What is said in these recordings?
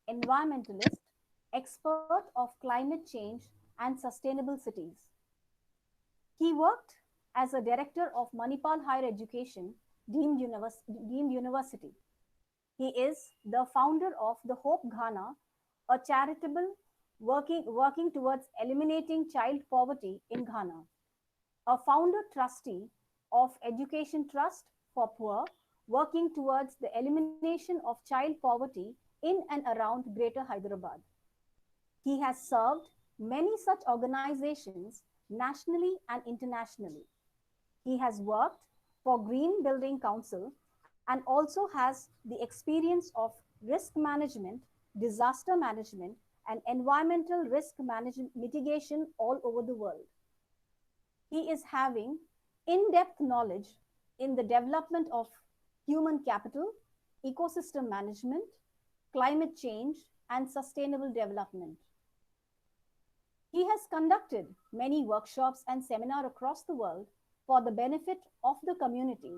environmentalist, expert of climate change and sustainable cities. He worked as a director of Manipal Higher Education deemed university. He is the founder of the Hope Ghana, a charitable working towards eliminating child poverty in Ghana, a founder trustee of Education Trust for Poor, working towards the elimination of child poverty in and around Greater Hyderabad. He has served many such organizations nationally and internationally. He has worked for Green Building Council and also has the experience of risk management, disaster management, and environmental risk mitigation all over the world. He is having in-depth knowledge in the development of human capital, ecosystem management, climate change, and sustainable development. He has conducted many workshops and seminars across the world for the benefit of the community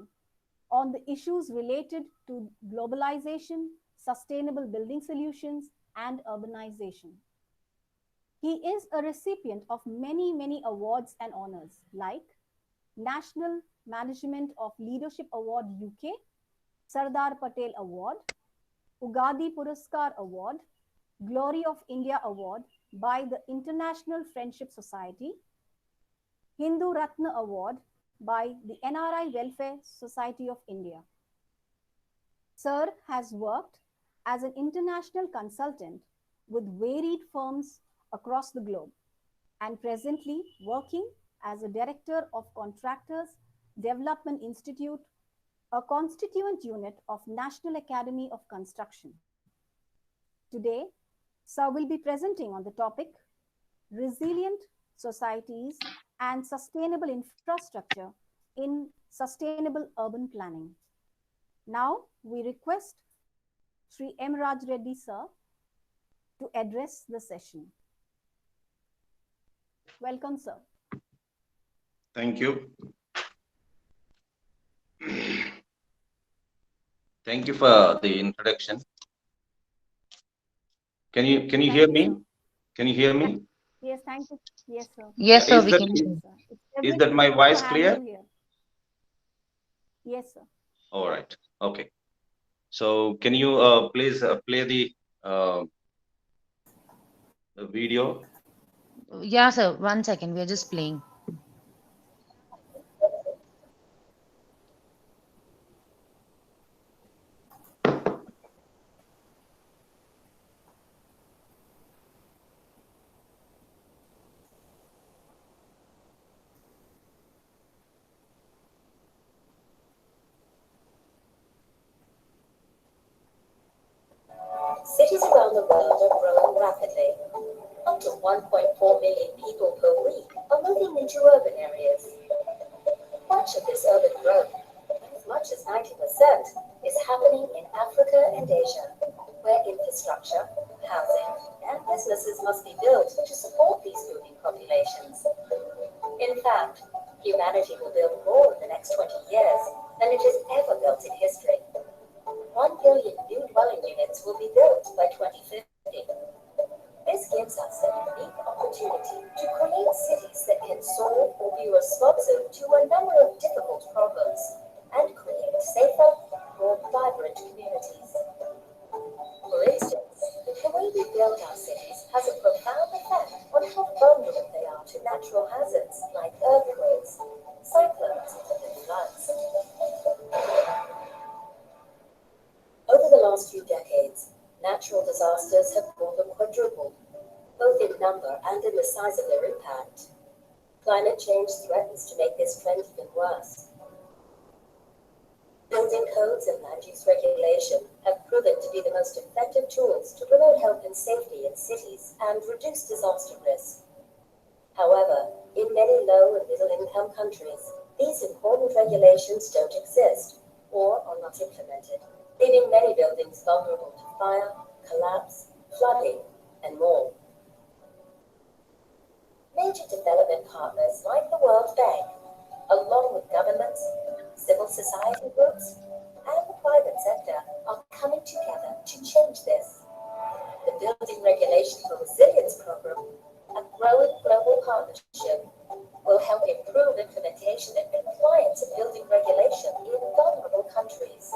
on the issues related to globalization, sustainable building solutions, and urbanization. He is a recipient of many awards and honors like National Management of Leadership Award UK, Sardar Patel Award, Ugadi Puraskar Award, Glory of India Award by the International Friendship Society, Hindu Ratna Award by the NRI Welfare Society of India. Sir has worked as an international consultant with varied firms across the globe and presently working as a director of Contractors Development Institute, a constituent unit of National Academy of Construction. Today, Sir will be presenting on the topic Resilient Societies and Sustainable Infrastructure in Sustainable Urban Planning. Now, we request Sri M. Raj Reddy Sir to address the session. Welcome, sir. Thank you. Thank you for the introduction. Can you hear me? Sir. Can you hear me? Yes, thank you. Yes, sir. Yes, sir, we can hear. Is that my voice clear? Yes, sir. All right. Okay. So can you please play the video? Yeah, sir. 1 second. We are just playing. Cities around the world are growing rapidly. Up to 1.4 million people per week are moving into urban areas. Much of this urban growth, as much as 90%, is happening in Africa and Asia, where infrastructure, housing, and businesses must be built to support these moving populations. In fact, humanity will build more in the next 20 years than it has ever built in history. 1 billion new dwelling units will be built by 2050. This gives us a unique opportunity to create cities that can solve or be responsive to a number of difficult problems and create safer, more vibrant communities. For instance, the way we build our cities has a profound effect on how vulnerable they are to natural hazards like earthquakes, cyclones, and floods. Over the last few decades, natural disasters have more than quadrupled, both in number and in the size of their impact. Climate change threatens to make this trend even worse. Building codes and land use regulation have proven to be the most effective tools to promote health and safety in cities and reduce disaster risk. However, in many low and middle-income countries, these important regulations don't exist or are not implemented, leaving many buildings vulnerable to fire, collapse, flooding, and more. Major development partners like the World Bank, along with governments, civil society groups, and the private sector, are coming together to change this. Forum, a growing global partnership, will help improve implementation and compliance of building regulation in vulnerable countries.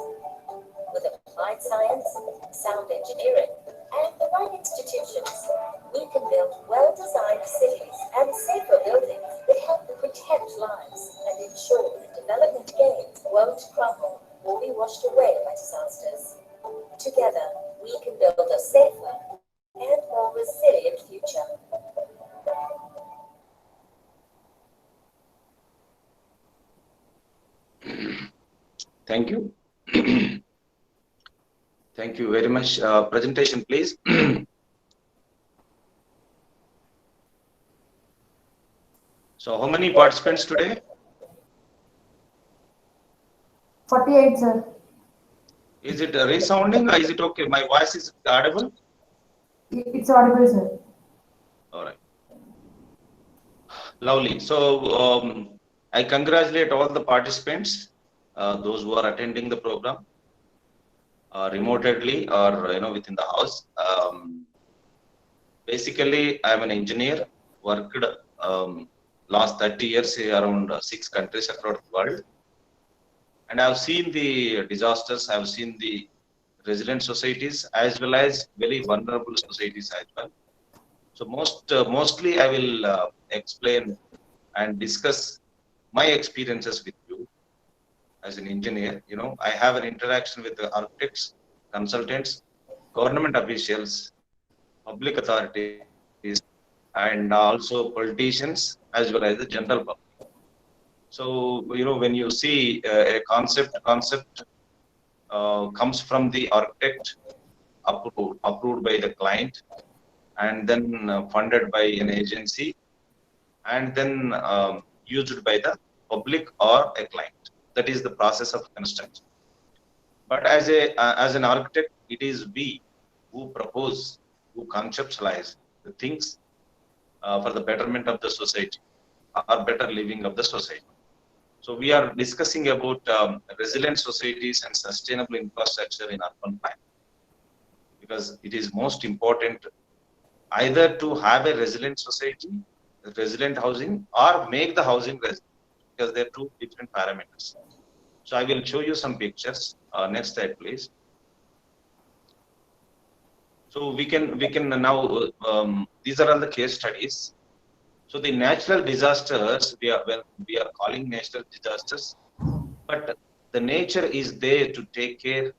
With applied science, sound engineering, and the right institutions, we can build well-designed cities and safer buildings that help to protect lives and ensure that development gains won't crumble or be washed away by disasters. Together, we can build a safer and more resilient future. Thank you. Thank you very much. Presentation, please. So, how many participants today? 48, sir. Is it resounding or is it okay? My voice is audible? It's audible, sir. All right. Lovely. So, I congratulate all the participants, those who are attending the program, remotely or within the house. Basically, I'm an engineer, worked last 30 years around 6 countries across the world. And I've seen the disasters, I've seen the resilient societies as well as very vulnerable societies as well. So mostly I will explain and discuss my experiences with you as an engineer. I have an interaction with the architects, consultants, government officials, public authorities, and also politicians as well as the general public. So, when you see a concept comes from the architect, approved by the client, and then funded by an agency, and then used by the public or a client. That is the process of construction. But as an architect, it is we who propose, who conceptualize the things for the betterment of the society or better living of the society. So we are discussing about resilient societies and sustainable infrastructure in urban planning, because it is most important either to have a resilient society, resilient housing, or make the housing resilient, because they are two different parameters. So I will show you some pictures. Next slide, please. So we can now, these are all the case studies. So the natural disasters, we are calling natural disasters, but the nature is there to take care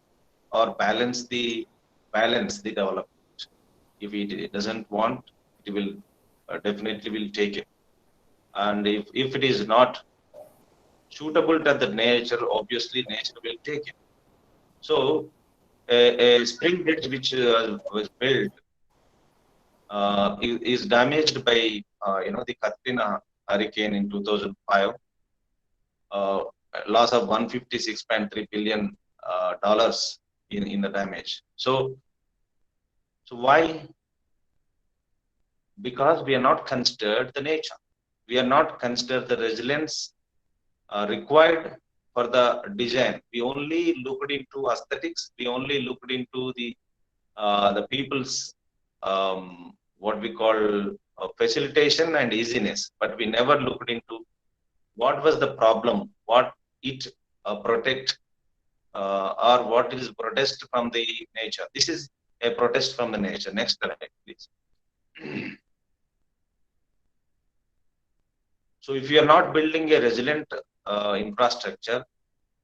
or balance the development. If it doesn't want, it will definitely will take it. And if it is not suitable to the nature, obviously nature will take it. So a spring bridge which was built is damaged by the Katrina hurricane in 2005, loss of $156.3 billion in the damage. So why? Because we are not considered the nature. We are not considered the resilience required for the design. We only looked into aesthetics. We only looked into the people's what we call facilitation and easiness, but we never looked into what was the problem, what it protect, or what is protest from the nature. This is a protest from the nature. Next slide, please. So if you are not building a resilient infrastructure,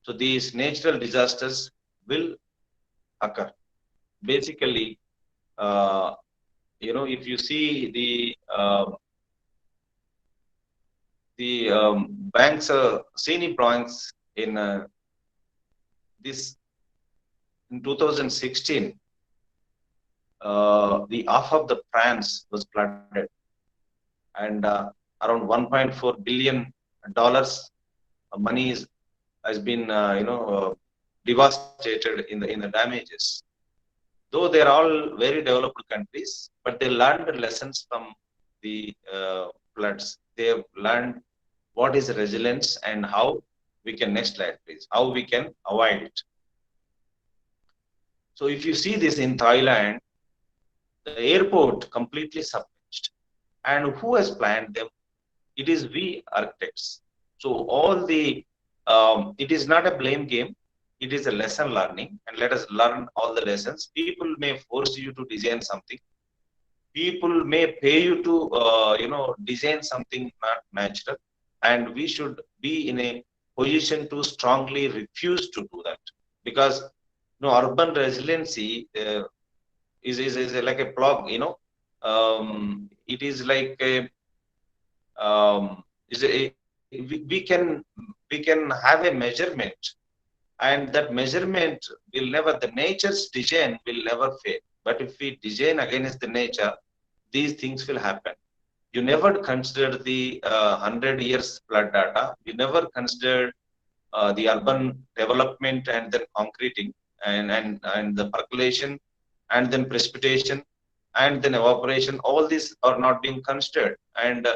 so these natural disasters will occur. Basically, if you see the banks, scenic drawings in this in 2016, the half of the France was flooded, and around $1.4 billion money has been devastated in the damages. Though they are all very developed countries, but they learned lessons from the floods. They have learned what is resilience and how we can, next slide please, how we can avoid it. So if you see this in Thailand, the airport completely submerged. And who has planned them? It is we architects. So all the, it is not a blame game. It is a lesson learning, and let us learn all the lessons. People may force you to design something. People may pay you to, design something not natural, and we should be in a position to strongly refuse to do that, because urban resiliency is like a plug. It is like a, is a, we can have a measurement, and that measurement will never, the nature's design will never fail. But if we design against the nature, these things will happen. You never consider the 100 years flood data. You never consider the urban development and then concreting, and the percolation, and then precipitation, and then evaporation. All these are not being considered, and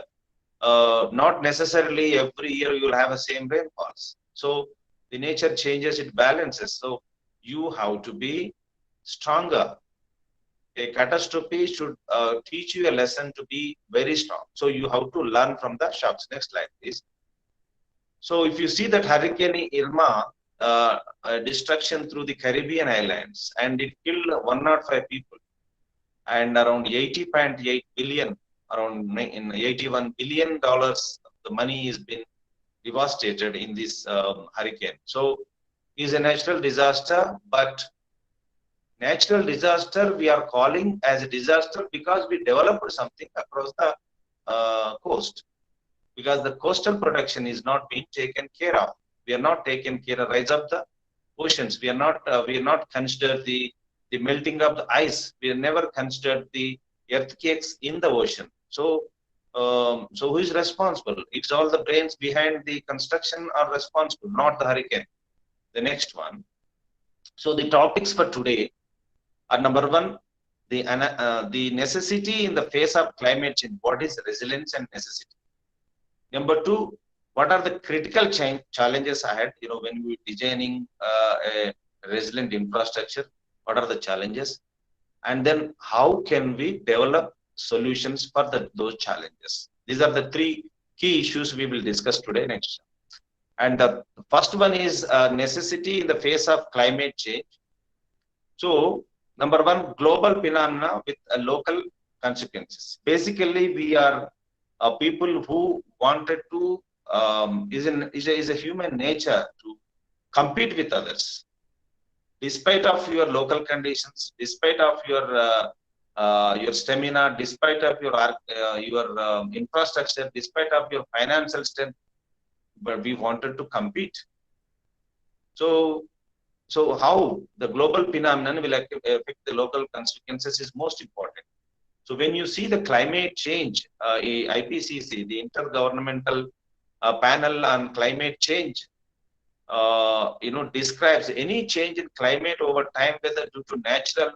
not necessarily every year you will have the same rainfalls. So the nature changes, it balances. So you have to be stronger. A catastrophe should teach you a lesson to be very strong. So you have to learn from the shocks. Next slide, please. So if you see that Hurricane Irma, destruction through the Caribbean islands, and it killed 105 people, and around 80.8 billion, around $81 billion, the money has been devastated in this hurricane. So it's a natural disaster, but natural disaster we are calling as a disaster because we developed something across the coast, because the coastal protection is not being taken care of. We are not taking care of rise of the oceans. We are not considered the melting of the ice. We have never considered the earthquakes in the ocean. So who is responsible? It's all the brains behind the construction are responsible, not the hurricane. The next one. So the topics for today are: number one, the necessity in the face of climate change. What is resilience and necessity? Number two, what are the critical challenges ahead? When we're designing a resilient infrastructure, what are the challenges? And then how can we develop solutions for those challenges? These are the three key issues we will discuss today. Next. And the first one is necessity in the face of climate change. So number one, global phenomena with local consequences. Basically, we are people who wanted to, is a human nature to compete with others. Despite of your local conditions, despite of your stamina, despite of your infrastructure, despite of your financial strength, but we wanted to compete. So how the global phenomenon will affect the local consequences is most important. So when you see the climate change, IPCC, the Intergovernmental Panel on Climate Change, describes any change in climate over time, whether due to natural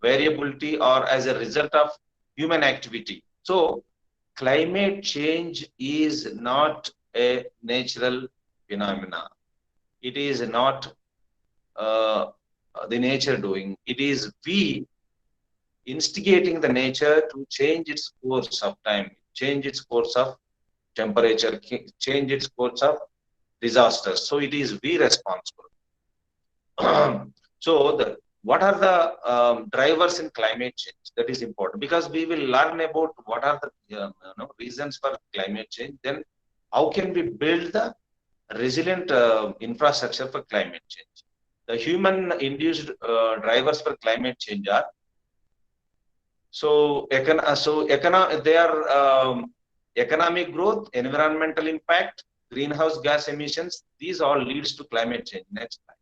variability or as a result of human activity. So climate change is not a natural phenomena. It is not the nature doing. It is we instigating the nature to change its course of time, change its course of temperature, change its course of disasters. So it is we responsible. So what are the drivers in climate change? That is important, because we will learn about what are the reasons for climate change. Then how can we build the resilient infrastructure for climate change? The human induced drivers for climate change are they are economic growth, environmental impact, greenhouse gas emissions. These all leads to climate change. Next slide.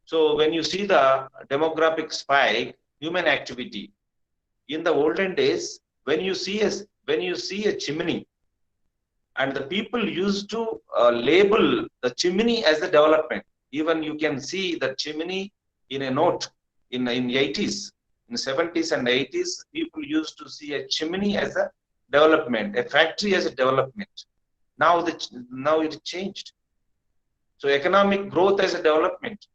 So when you see the demographic spike, human activity. In the olden days, when you see a chimney, and the people used to label the chimney as the development. Even you can see the chimney in a note in 80s, in 70s and 80s, people used to see a chimney as a development, a factory as a development. Now it changed. So economic growth as a development,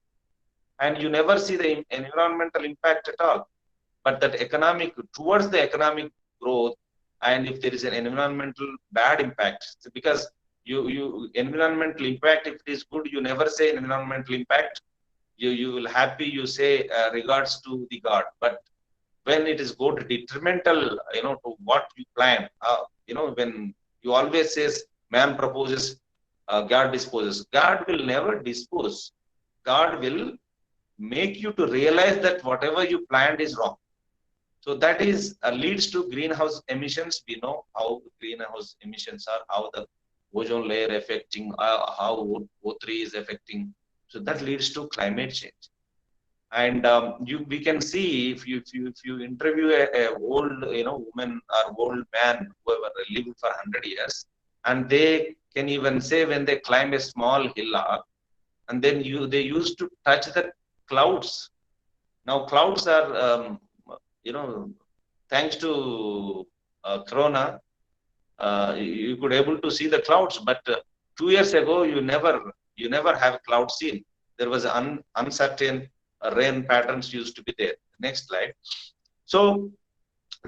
and you never see the environmental impact at all. But that towards the economic growth, and if there is an environmental bad impact, because you environmental impact, if it is good, you never say environmental impact. You will happy, you say regards to the God. But when it is good, detrimental, to what you plan, when you always says man proposes, God disposes. God will never dispose. God will make you to realize that whatever you planned is wrong. So that is leads to greenhouse emissions. We know how greenhouse emissions are, how the ozone layer affecting, how O3 is affecting. So that leads to climate change. And we can see, if you interview a old woman or old man, whoever living for 100 years, and they can even say when they climb a small hillock, and then they used to touch the clouds. Now clouds are you know thanks to corona, you could able to see the clouds, but 2 years ago you never have clouds seen. There was uncertain rain patterns used to be there. Next slide. So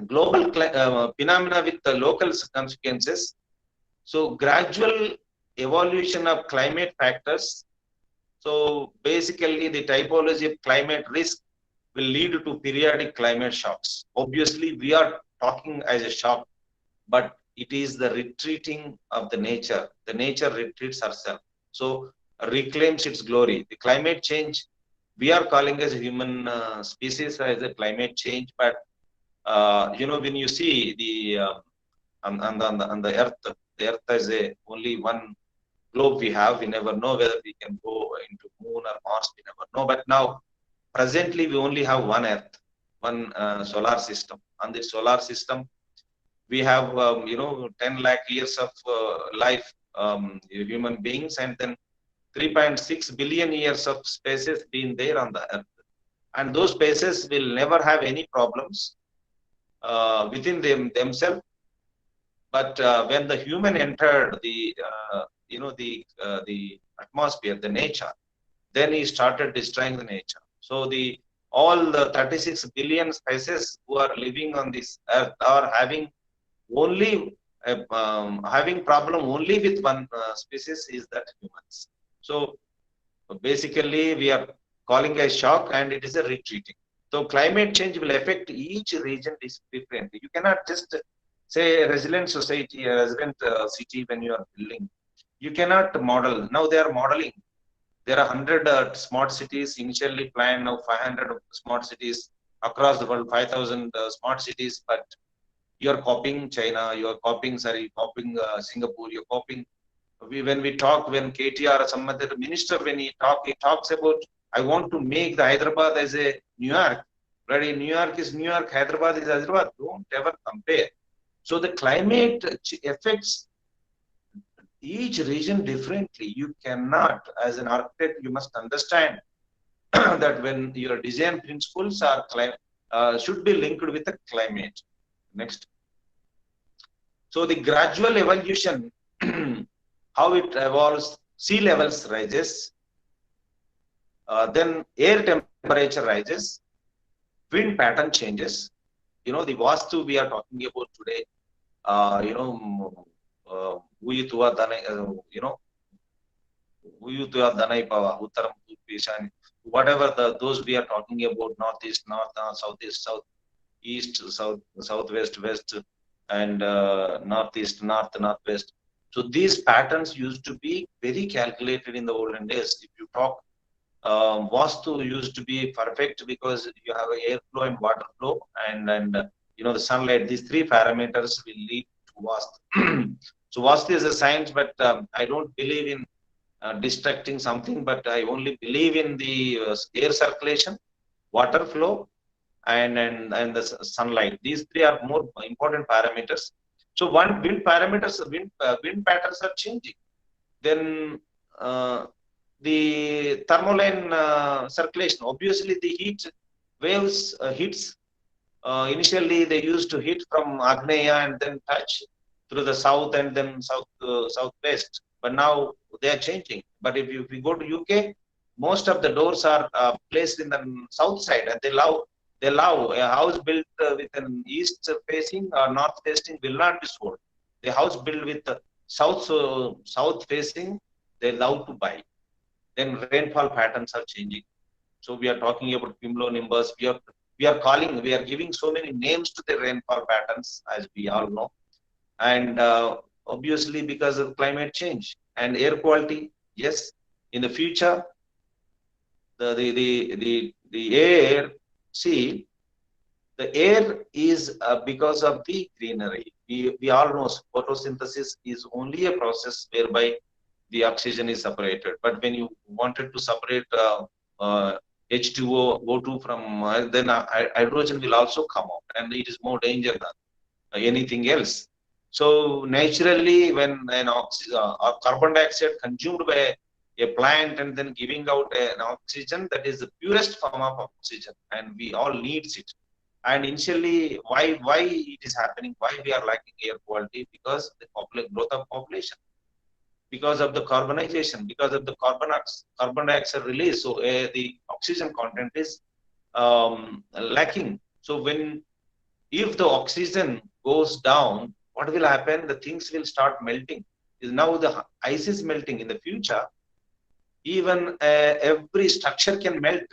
global phenomena with the local consequences. So gradual evolution of climate factors. So basically the typology of climate risk will lead to periodic climate shocks. Obviously we are talking as a shock, but it is the retreating of the nature. The nature retreats herself, so reclaims its glory. The climate change we are calling as human species as a climate change, but when you see the on the earth, the earth is only one globe we have. We never know whether we can go into moon or Mars. We never know. But now presently we only have one earth, one solar system. On this solar system we have 10 lakh years of life, human beings, and then 3.6 billion years of spaces been there on the earth, and those spaces will never have any problems within themselves. But when the human entered the atmosphere, the nature, then he started destroying the nature. So all the 36 billion species who are living on this earth are having only having problem only with one species, is that humans. So basically we are calling a shock, and it is a retreating. So climate change will affect each region differently. You cannot just say a resilient society, a resilient city when you are building. You cannot model. Now they are modeling. There are 100 smart cities initially planned, now 500 smart cities across the world, 5,000 smart cities, but you are copying China, you are copying Singapore, you're copying. When we talk, when KTR or some other minister, when he talks about, I want to make the Hyderabad as a New York. Right? New York is New York, Hyderabad is Hyderabad. Don't ever compare. So the climate affects each region differently. You cannot, as an architect, you must understand that when your design principles are should be linked with the climate. Next. So the gradual evolution, how it evolves, sea levels rises, then air temperature rises, wind pattern changes. The Vastu we are talking about today, Uyutua Danai, Uyutua Danai Pava, Uttaram Pishan, whatever those we are talking about, northeast, north, southeast, southeast, southwest, west, and northeast, northwest. So these patterns used to be very calculated in the olden days. If you talk, Vastu used to be perfect because you have airflow and water flow, and the sunlight. These three parameters will lead to Vastu. So Vastu is a science, but I don't believe in destructing something, but I only believe in the air circulation, water flow, and the sunlight. These three are more important parameters. So wind parameters, wind patterns are changing. Then the thermoline circulation. Obviously, the heat waves hits. Initially, they used to hit from Agneya and then touch through the south and then southwest. But now they are changing. But if we go to UK, most of the doors are placed in the south side, and they allow They love a house built with an east facing or north facing will not be sold. The house built with south facing, they love to buy. Then rainfall patterns are changing. So we are talking about cumulonimbus. We are giving so many names to the rainfall patterns, as we all know, and obviously because of climate change and air quality. Yes, in the future, the air. See, the air is because of the greenery. We all know photosynthesis is only a process whereby the oxygen is separated. But when you wanted to separate H2O, O2 from, then hydrogen will also come out, and it is more danger than anything else. So naturally, when carbon dioxide consumed by a plant and then giving out an oxygen, that is the purest form of oxygen, and we all needs it. And initially, why it is happening? Why we are lacking air quality? Because the growth of population, because of the carbonization, because of the carbon dioxide release. So the oxygen content is lacking. So if the oxygen goes down, what will happen? The things will start melting. Now the ice is melting. In the future, even every structure can melt.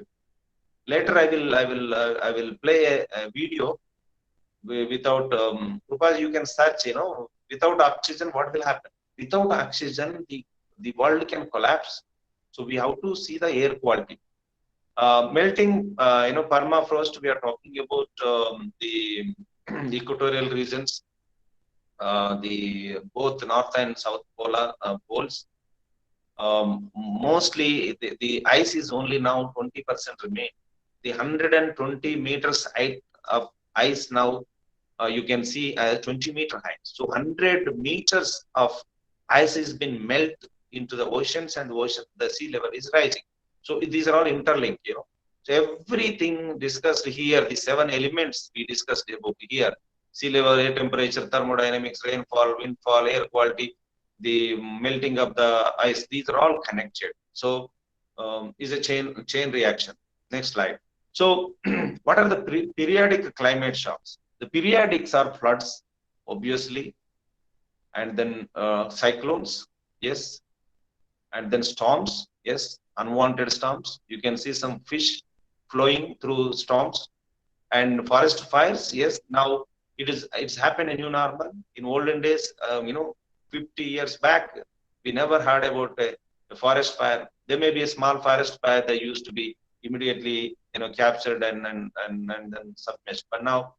Later, I will play a video without because you can search. Without oxygen, what will happen? Without oxygen, the world can collapse. So we have to see the air quality. Melting, permafrost. We are talking about the equatorial regions, the both north and south polar poles. Mostly the ice is only now 20% remain. The 120 meters height of ice now you can see 20-meter height. So 100 meters of ice has been melted into the oceans, and the sea level is rising. So these are all interlinked, So everything discussed here, the 7 elements we discussed about here: sea level, air temperature, thermodynamics, rainfall, windfall, air quality, the melting of the ice. These are all connected. So is a chain reaction. Next slide. So what are the periodic climate shocks? The periodics are floods, obviously, and then cyclones, yes, and then storms, yes, unwanted storms. You can see some fish flowing through storms, and forest fires. Yes, now it's happened a new normal. In olden days, 50 years back, we never heard about a forest fire. There may be a small forest fire that used to be immediately captured and then submerged. But now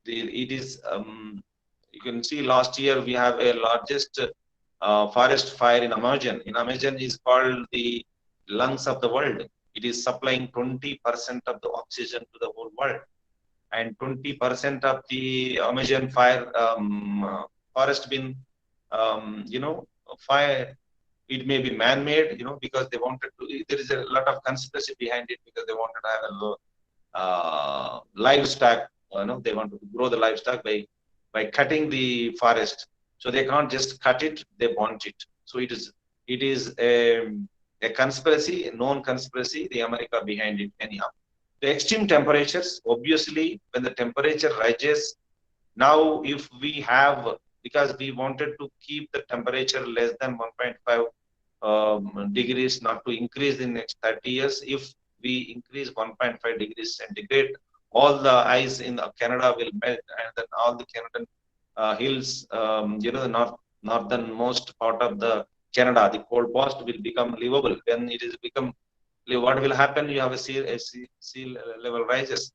it is you can see last year we have a largest forest fire in Amazon. In Amazon is called the lungs of the world. It is supplying 20% of the oxygen to the whole world, and 20% of the Amazon forest been fire. It may be man-made, because they wanted to. There is a lot of conspiracy behind it, because they wanted to have a livestock. They want to grow the livestock by cutting the forest. So they can't just cut it; they want it. So it is a conspiracy, a known conspiracy. The America behind it, anyhow. The extreme temperatures, obviously, when the temperature rises, now if we have, because we wanted to keep the temperature less than 1.5 degrees, not to increase in the next 30 years. If we increase 1.5 degrees centigrade, all the ice in Canada will melt, and then all the Canadian hills, the northernmost part of the Canada, the cold past will become livable. When it is become, what will happen? You have a sea level rises,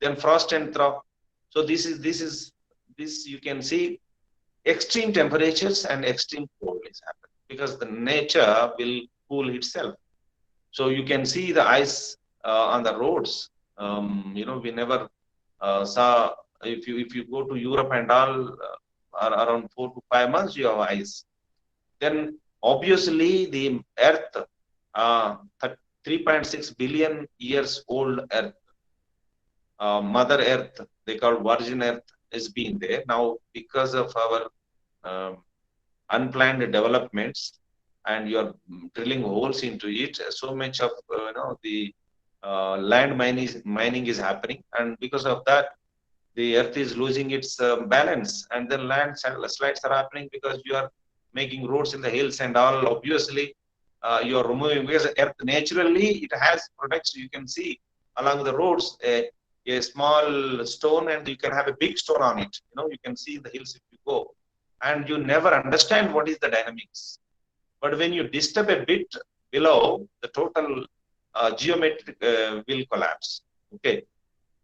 then frost and thaw. So this you can see extreme temperatures and extreme cold is happening, because the nature will cool itself. So you can see the ice on the roads. We never saw. If you go to Europe and all, around 4 to 5 months you have ice. Then obviously the Earth, 3.6 billion years old Earth, Mother Earth, they call Virgin Earth, has been there. Now because of our unplanned developments, and you are drilling holes into it, so much of the land mining is happening, and because of that, the earth is losing its balance, and then slides are happening because you are making roads in the hills and all. Obviously, you are removing, because earth naturally it has products. You can see along the roads a small stone, and you can have a big stone on it. You can see in the hills if you go, and you never understand what is the dynamics. But when you disturb a bit below, the total geometric will collapse. Okay.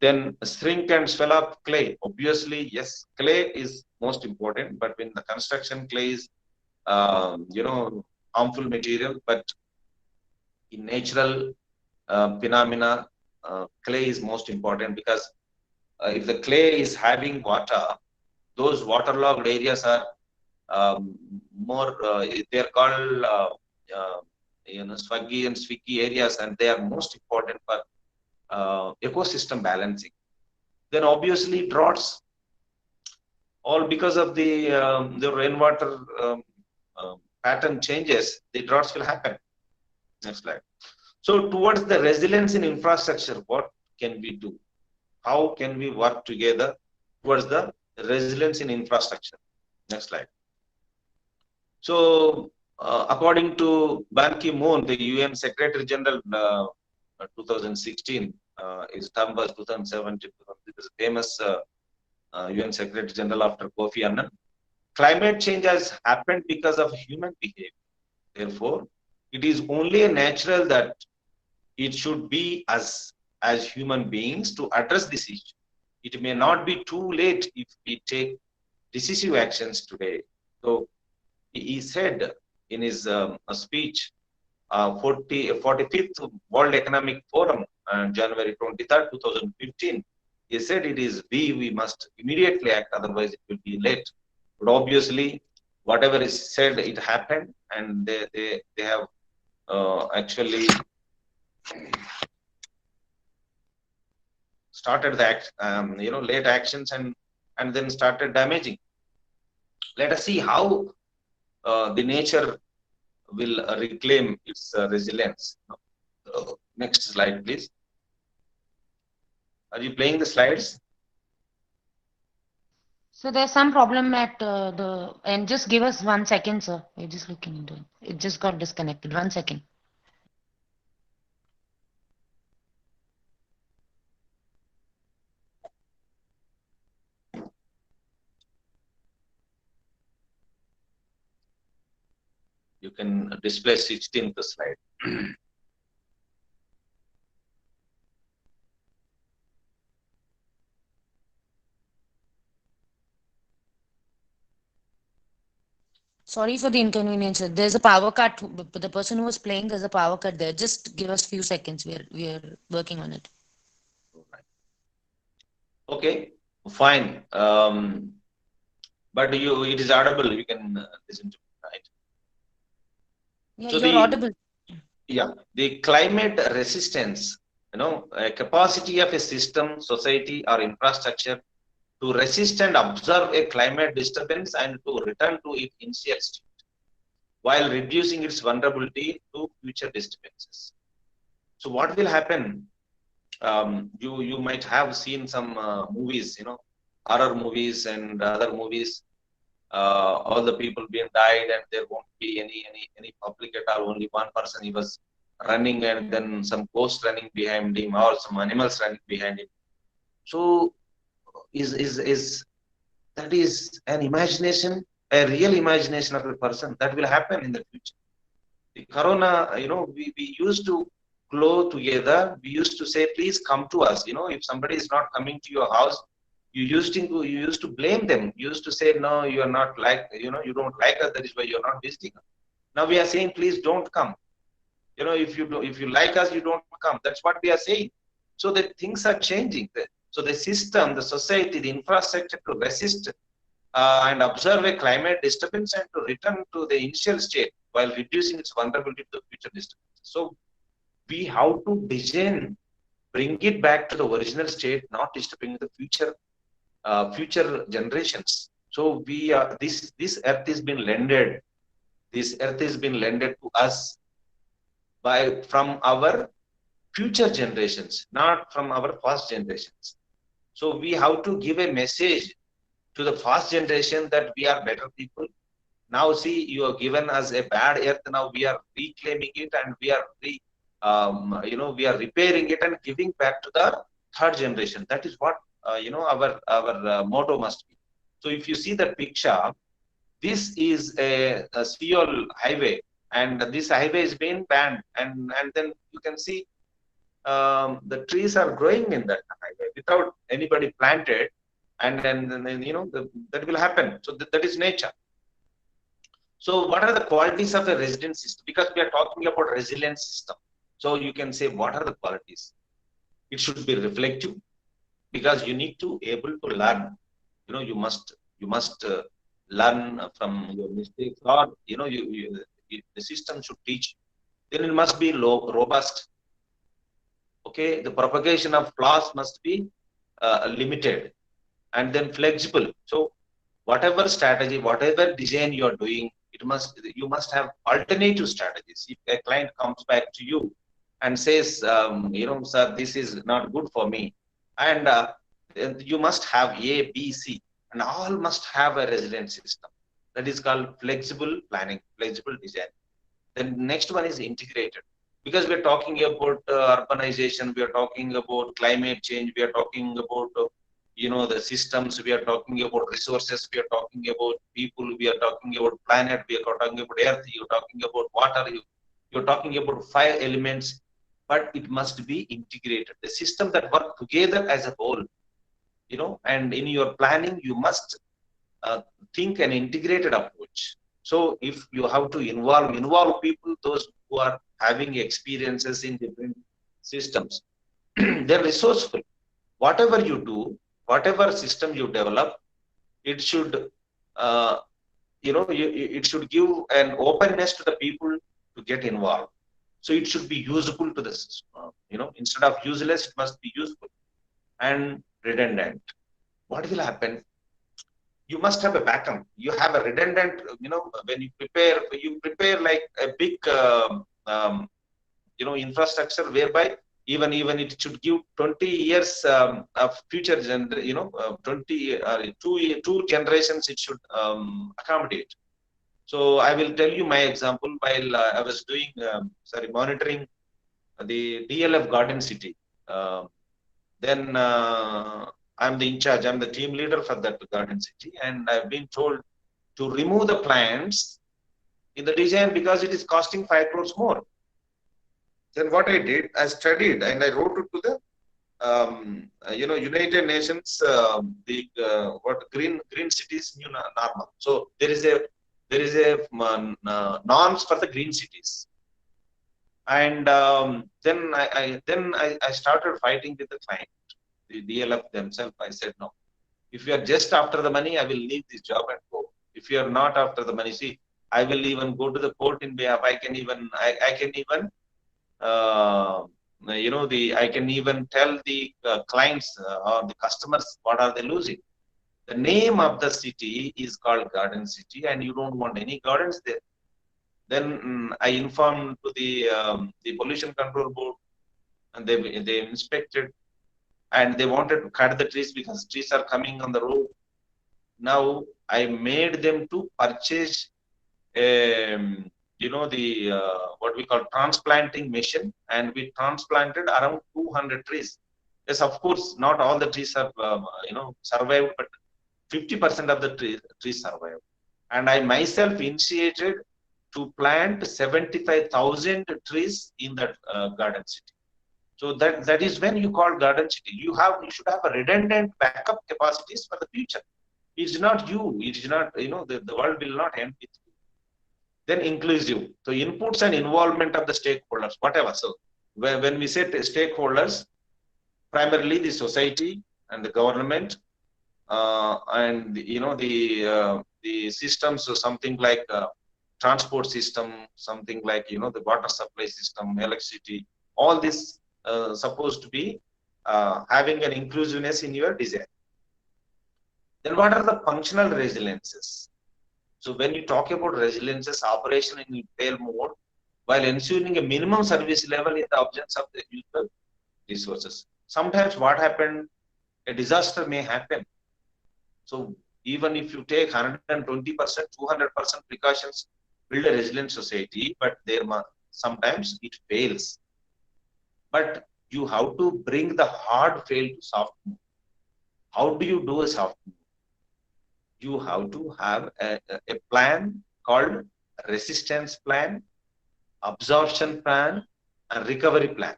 Then shrink and swell up clay. Obviously, yes, clay is most important, but when the construction clay is, harmful material, but in natural phenomena, clay is most important, because if the clay is having water, those waterlogged areas are more, they're called, swaggy and swicky areas, and they are most important for ecosystem balancing. Then obviously droughts, all because of the rainwater pattern changes, the droughts will happen. Next slide. So towards the resilience in infrastructure, what can we do? How can we work together towards the resilience in infrastructure? Next slide. So according to Ban Ki-moon, the UN Secretary General, 2016, his term was 2017. This is famous UN Secretary General after Kofi Annan. Climate change has happened because of human behavior. Therefore, it is only natural that it should be us as human beings to address this issue. It may not be too late if we take decisive actions today. So he said in his speech, 45th World Economic Forum, January 23rd, 2015, he said it is we must immediately act, otherwise it will be late. But obviously, whatever is said, it happened, and they have actually started the late actions, and then started damaging. Let us see how the nature will reclaim its resilience. Next slide, please. Are you playing the slides? So there's some problem at the end. Just give us 1 second, sir. We're just looking into it. It just got disconnected. 1 second. You can display 16th slide. Sorry for the inconvenience, sir. There's a power cut. The person who was playing, there's a power cut there. Just give us few seconds. We're working on it. Okay, fine. But it is audible. You can listen to it, right? Yeah, So you're audible. Yeah, the climate resistance, a capacity of a system, society, or infrastructure to resist and observe a climate disturbance and to return to its initial state, while reducing its vulnerability to future disturbances. So what will happen? You might have seen some movies, horror movies and other movies. All the people being died, and there won't be any public at all. Only one person, he was running, and then some ghost running behind him, or some animals running behind him. So is that is an imagination, a real imagination of a person that will happen in the future. The corona, we used to glow together. We used to say, please come to us. If somebody is not coming to your house, you used to blame them. You used to say, no, you are not like, you don't like us, that is why you're not visiting us. Now we are saying, please don't come. If you like us, you don't come. That's what we are saying. So the things are changing. So the system, the society, the infrastructure to resist and observe a climate disturbance and to return to the initial state while reducing its vulnerability to future disturbances. So we have to design, bring it back to the original state, not disturbing the future generations. So we this earth has been lended. This earth has been lended to us from our future generations, not from our past generations. So we have to give a message to the past generation that we are better people. Now see, you have given us a bad earth. Now we are reclaiming it, and we are we are repairing it and giving back to the third generation. That is what our motto must be. So if you see the picture, this is a Seoul highway, and this highway is being banned, and then you can see the trees are growing in that highway without anybody planted, and then that will happen. So that is nature. So what are the qualities of a resilient system? Because we are talking about resilient system. So you can say, what are the qualities? It should be reflective, because you need to able to learn. You must learn from your mistakes, or the system should teach. Then it must be robust. Okay, the propagation of flaws must be limited, and then flexible. So whatever strategy, whatever design you are doing, you must have alternative strategies. If a client comes back to you and says, sir, this is not good for me, and you must have A, B, C, and all must have a resilient system. That is called flexible planning, flexible design. Then next one is integrated, because we are talking about urbanization, we are talking about climate change, we are talking about the systems, we are talking about resources, we are talking about people, we are talking about planet, we are talking about earth, you are talking about water, you're talking about 5 elements, but it must be integrated. The system that work together as a whole, and in your planning, you must think an integrated approach. So if you have to involve people, those who are having experiences in different systems, they're resourceful. Whatever you do, whatever system you develop, it should, it should give an openness to the people to get involved. So it should be useful to the system. Instead of useless, it must be useful and redundant. What will happen? You must have a backup. You have a redundant, when you prepare like a big, infrastructure, whereby even it should give 20 years of future 2 generations it should accommodate. So I will tell you my example. While I was doing, monitoring the DLF Garden City, then I'm the in charge, I'm the team leader for that Garden City, and I've been told to remove the plants in the design because it is costing 5 crores more. Then what I did, I studied and I wrote it to the United Nations, what green cities new normal. So there is a norms for the green cities, and then I started fighting with the client, the DLF themselves. I said, no, if you are just after the money, I will leave this job and go. If you are not after the money, see, I will even go to the court in behalf. I can even I can even tell the clients or the customers what are they losing. The name of the city is called Garden City, and you don't want any gardens there. Then I informed to the pollution control board, and they inspected, and they wanted to cut the trees because trees are coming on the road. Now I made them to purchase what we call transplanting machine, and we transplanted around 200 trees. Yes, of course, not all the trees have survived, but 50% of the trees survived. And I myself initiated to plant 75,000 trees in that garden city. So that is when you call garden city. You should have a redundant backup capacities for the future. It's not you. It is not, the world will not end with you. Then inclusive. So inputs and involvement of the stakeholders, whatever. So when we say stakeholders, primarily the society and the government, and the systems, so something like transport system, something like the water supply system, electricity, all this supposed to be having an inclusiveness in your design. Then what are the functional resiliences? So when you talk about resiliences, operation in fail mode, while ensuring a minimum service level in the absence of the usual resources. Sometimes what happened, a disaster may happen. So even if you take 120%, 200% precautions, build a resilient society, but sometimes it fails. But you have to bring the hard fail to soft move. How do you do a soft move? You have to have a plan called resistance plan, absorption plan, and recovery plan.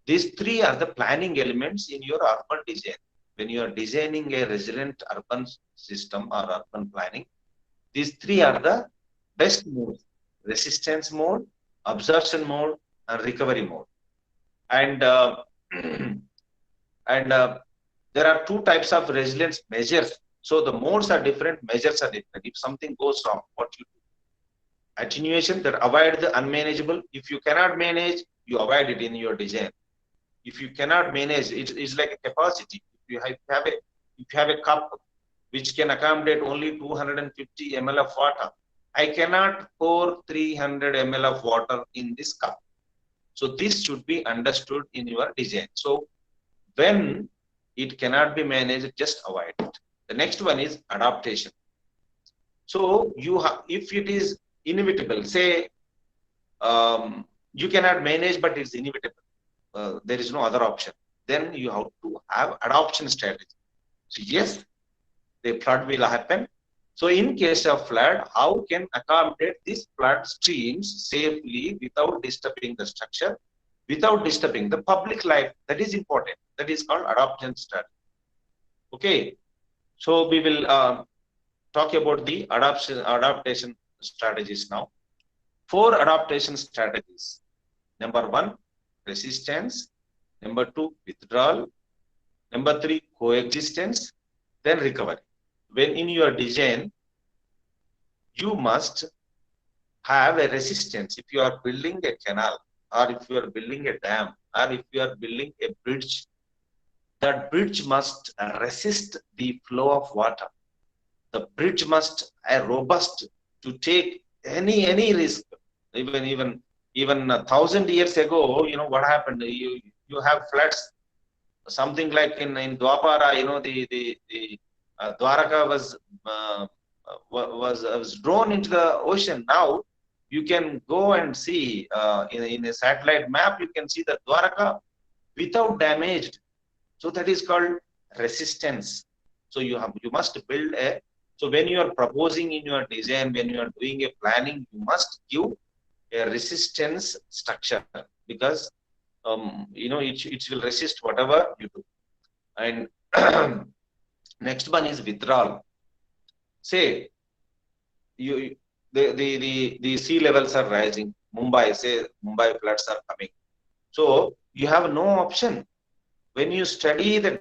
These three are the planning elements in your urban design. When you are designing a resilient urban system or urban planning, these three are the best modes: resistance mode, absorption mode, and recovery mode. And and there are two types of resilience measures. So the modes are different, measures are different. If something goes wrong, what you do? Attenuation, that avoid the unmanageable. If you cannot manage, you avoid it in your design. If you cannot manage, it's like a capacity. If you have a cup which can accommodate only 250 ml of water, I cannot pour 300 ml of water in this cup. So this should be understood in your design. So when it cannot be managed, just avoid it. The next one is adaptation. So if it is inevitable, say you cannot manage, but it's inevitable. There is no other option. Then you have to have adoption strategy. So yes, the flood will happen. So in case of flood, how can accommodate these flood streams safely without disturbing the structure, without disturbing the public life? That is important. That is called adoption strategy. Okay. So we will talk about the adaptation strategies now. 4 adaptation strategies. Number 1, resistance. Number 2, withdrawal. Number 3, coexistence. Then recovery. When in your design, you must have a resistance. If you are building a canal, or if you are building a dam, or if you are building a bridge, that bridge must resist the flow of water. The bridge must be robust to take any risk. Even 1,000 years ago, you know what happened? You have floods. Something like in Dwapara, you know, the Dwaraka was drawn into the ocean. Now you can go and see in a satellite map. You can see the Dwaraka without damage. So that is called resistance. So you must build a. So when you are proposing in your design, when you are doing a planning, you must give a resistance structure, because you know it will resist whatever you do. And next one is withdrawal. Say the sea levels are rising. Mumbai floods are coming. So you have no option. When you study the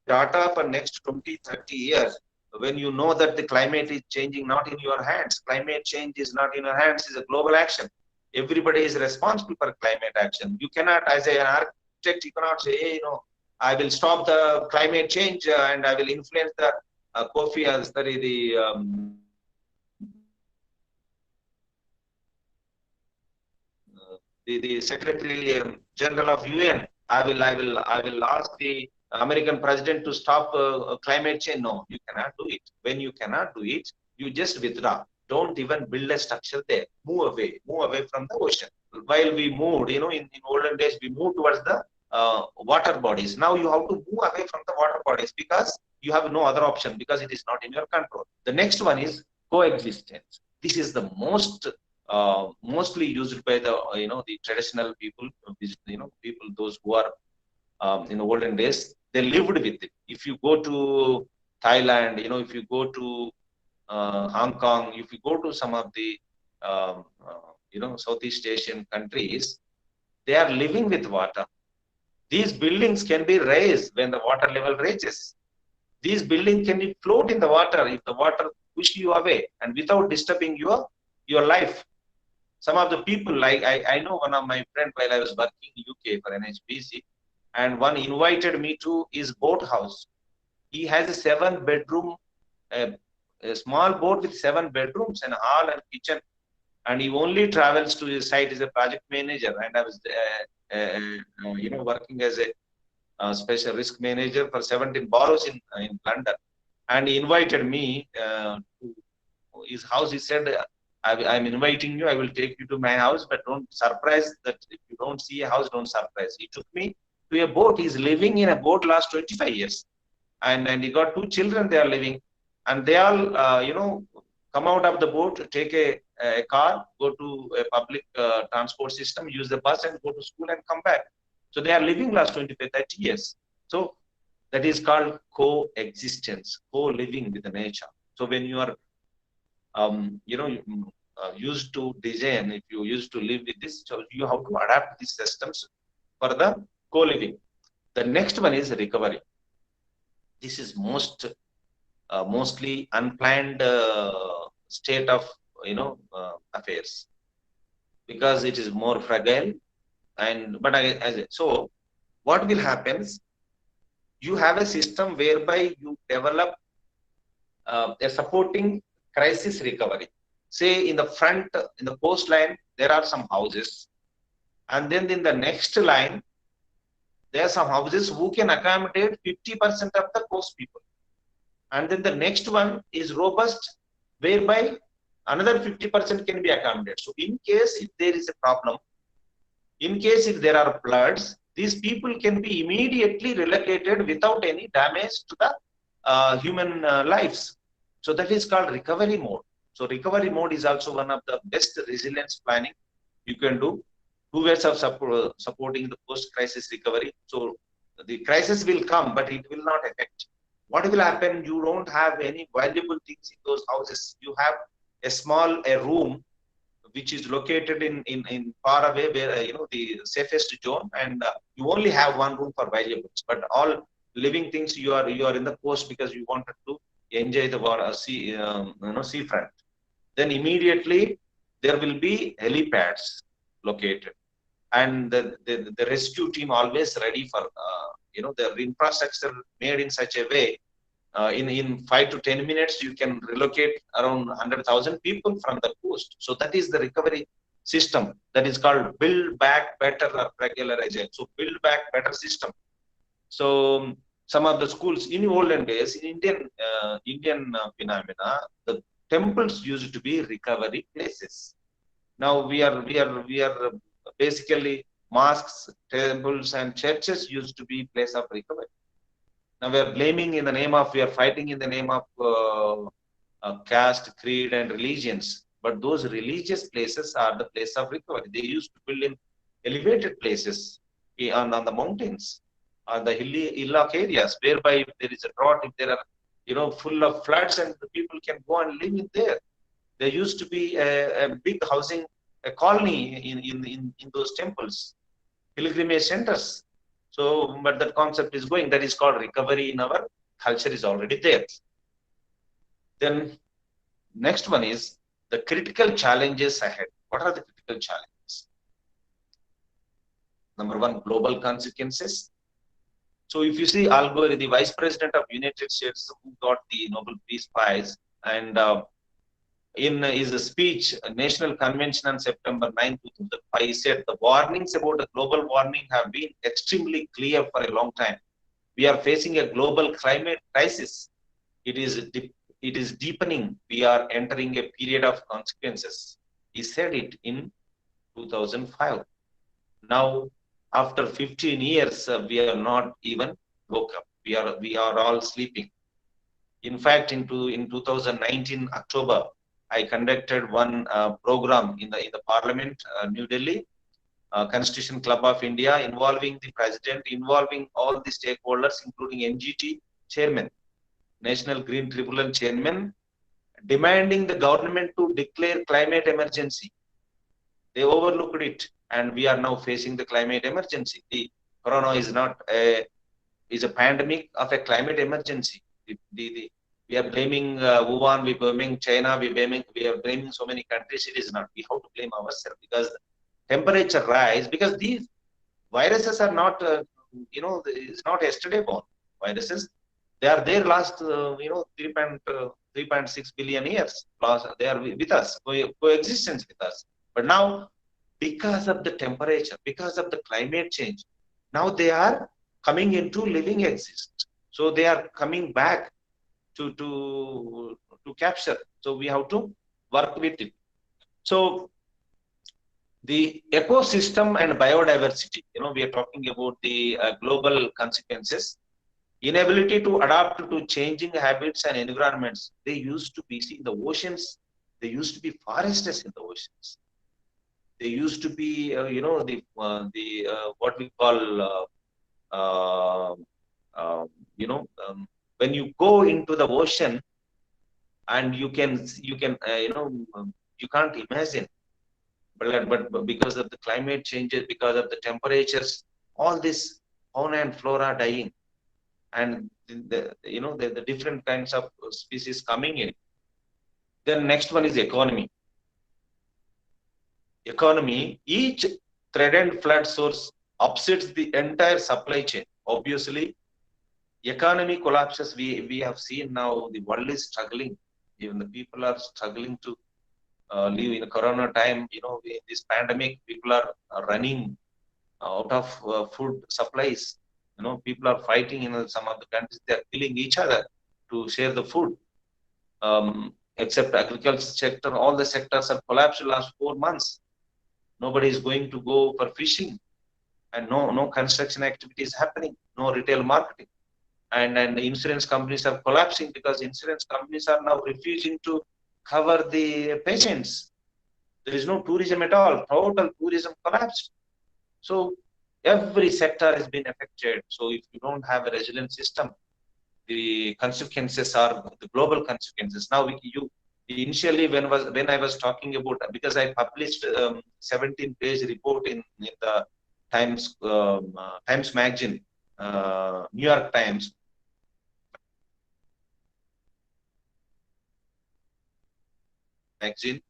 data for next 20, 30 years, when you know that the climate is changing, not in your hands, climate change is not in your hands, is a global action. Everybody is responsible for climate action. You cannot, as an architect, you cannot say, hey, you know, I will stop the climate change and I will influence the Kofi Asari, the Secretary General of UN. I will ask the American president to stop climate change. No, you cannot do it. When you cannot do it, you just withdraw. Don't even build a structure there. Move away from the ocean. While we moved, you know, in olden days, we moved towards the water bodies. Now you have to move away from the water bodies because you have no other option, because it is not in your control. The next one is coexistence. This is the mostly used by the the traditional people, people those who are in the olden days. They lived with it. If you go to Thailand, if you go to Hong Kong, if you go to some of the Southeast Asian countries, they are living with water. These buildings can be raised when the water level raises. These buildings can be float in the water if the water push you away and without disturbing your life. Some of the people, like I know one of my friends while I was working in UK for NHBC, and one invited me to his boat house. He has a 7-bedroom, a small boat with 7 bedrooms and hall and kitchen. and he only travels to his site as a project manager. And I was, working as a special risk manager for 17 boroughs in London. And he invited me to his house. He said, I'm inviting you. I will take you to my house, but don't surprise that if you don't see a house, don't surprise. He took me to a boat. He's living in a boat last 25 years. And he got two children. They are living, and they all, come out of the boat, take a car, go to a public transport system, use the bus, and go to school and come back. So they are living last 25, 30 years. So that is called coexistence, co-living with the nature. So when you are, used to design, if you used to live with this, so you have to adapt these systems for the co-living. The next one is recovery. This is mostly unplanned state of affairs, because it is more fragile. So what will happen is, you have a system whereby you develop a supporting crisis recovery. Say in the front, in the coastline, there are some houses, and then in the next line, there are some houses who can accommodate 50% of the coast people. And then the next one is robust, whereby another 50% can be accommodated. So in case if there is a problem, in case if there are floods, these people can be immediately relocated without any damage to the human lives. So that is called recovery mode. So recovery mode is also one of the best resilience planning you can do. Two ways of supporting the post-crisis recovery. So the crisis will come, but it will not affect. What will happen? You don't have any valuable things in those houses. You have a room which is located in far away, where the safest zone, and you only have one room for valuables. But all living things, you are in the coast because you wanted to enjoy the water, seafront. Then immediately there will be helipads located, and the rescue team always ready for the infrastructure made in such a way. In 5 to 10 minutes, you can relocate around 100,000 people from the coast. So that is the recovery system. That is called build back better or regular agile. So build back better system. So some of the schools in olden days, in Indian phenomena, the temples used to be recovery places. Now we are basically mosques, temples, and churches used to be place of recovery. Now we are fighting in the name of caste, creed, and religions. But those religious places are the place of recovery. They used to build in elevated places on the mountains, on the hillock areas, whereby if there is a drought, if there are full of floods, and the people can go and live in there. There used to be a big housing, a colony in those temples, pilgrimage centers. So, but that concept is going. That is called recovery in our culture is already there. Then next one is the critical challenges ahead. What are the critical challenges? Number one, global consequences. So if you see Al Gore, the Vice President of United States, who got the Nobel Peace Prize, and in his speech, National Convention on September 9, 2005, he said the warnings about the global warming have been extremely clear for a long time. We are facing a global climate crisis. It is deepening. We are entering a period of consequences. He said it in 2005. Now, after 15 years, we are not even woke up. We are all sleeping. In fact, in 2019 October, I conducted one program in the Parliament, New Delhi, Constitution Club of India, involving the President, involving all the stakeholders, including NGT Chairman, National Green Tribunal Chairman, demanding the government to declare climate emergency. They overlooked it, and we are now facing the climate emergency. The corona is not is a pandemic of a climate emergency. We are blaming Wuhan, we are blaming China, we are blaming so many countries. It is not. We have to blame ourselves, because temperature rise, because these viruses are not, it's not yesterday born viruses. They are there last, 3.6 billion years. They are with us, coexistence with us. But now, because of the temperature, because of the climate change, now they are coming into living exist. So they are coming back to capture. So we have to work with it. So the ecosystem and biodiversity, we are talking about the global consequences. Inability to adapt to changing habits and environments. They used to be, see, in the oceans, there used to be forests in the oceans. They used to be, what we call, when you go into the ocean, and you can't imagine, but because of the climate changes, because of the temperatures, all this fauna and flora dying, and the different kinds of species coming in. Then next one is economy. Each threatened flood source upsets the entire supply chain. Obviously, economy collapses. We have seen now the world is struggling. Even the people are struggling to live in the corona time. In this pandemic, people are running out of food supplies. People are fighting in some of the countries. They are killing each other to share the food. Except agriculture sector, all the sectors have collapsed last 4 months. Nobody is going to go for fishing, and no construction activity is happening, no retail marketing, and the insurance companies are collapsing because insurance companies are now refusing to cover the patients. There is no tourism at all. Total tourism collapsed. So every sector has been affected. So if you don't have a resilient system, the consequences are the global consequences. Now initially when I was talking about, because I published 17-page report in the Times magazine, New York Times. Magazine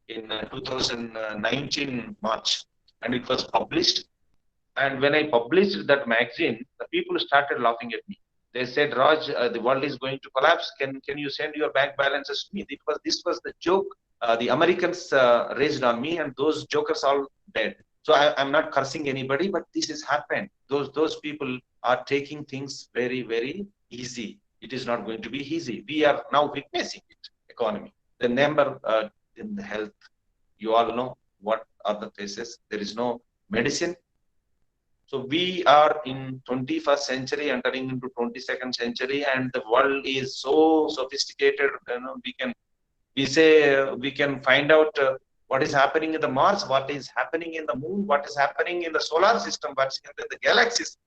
in 2019 March, and it was published. And when I published that magazine, the people started laughing at me. They said, Raj, the world is going to collapse. Can you send your bank balances to me? This was the joke the Americans raised on me, and those jokers all dead. So I'm not cursing anybody, but this has happened. Those people are taking things very, very easy. It is not going to be easy. We are now witnessing it. Economy. The number in the health, you all know what are the cases. There is no medicine. So we are in 21st century, entering into 22nd century, and the world is so sophisticated. We can find out what is happening in the Mars, what is happening in the moon, what is happening in the solar system, what's in the galaxies.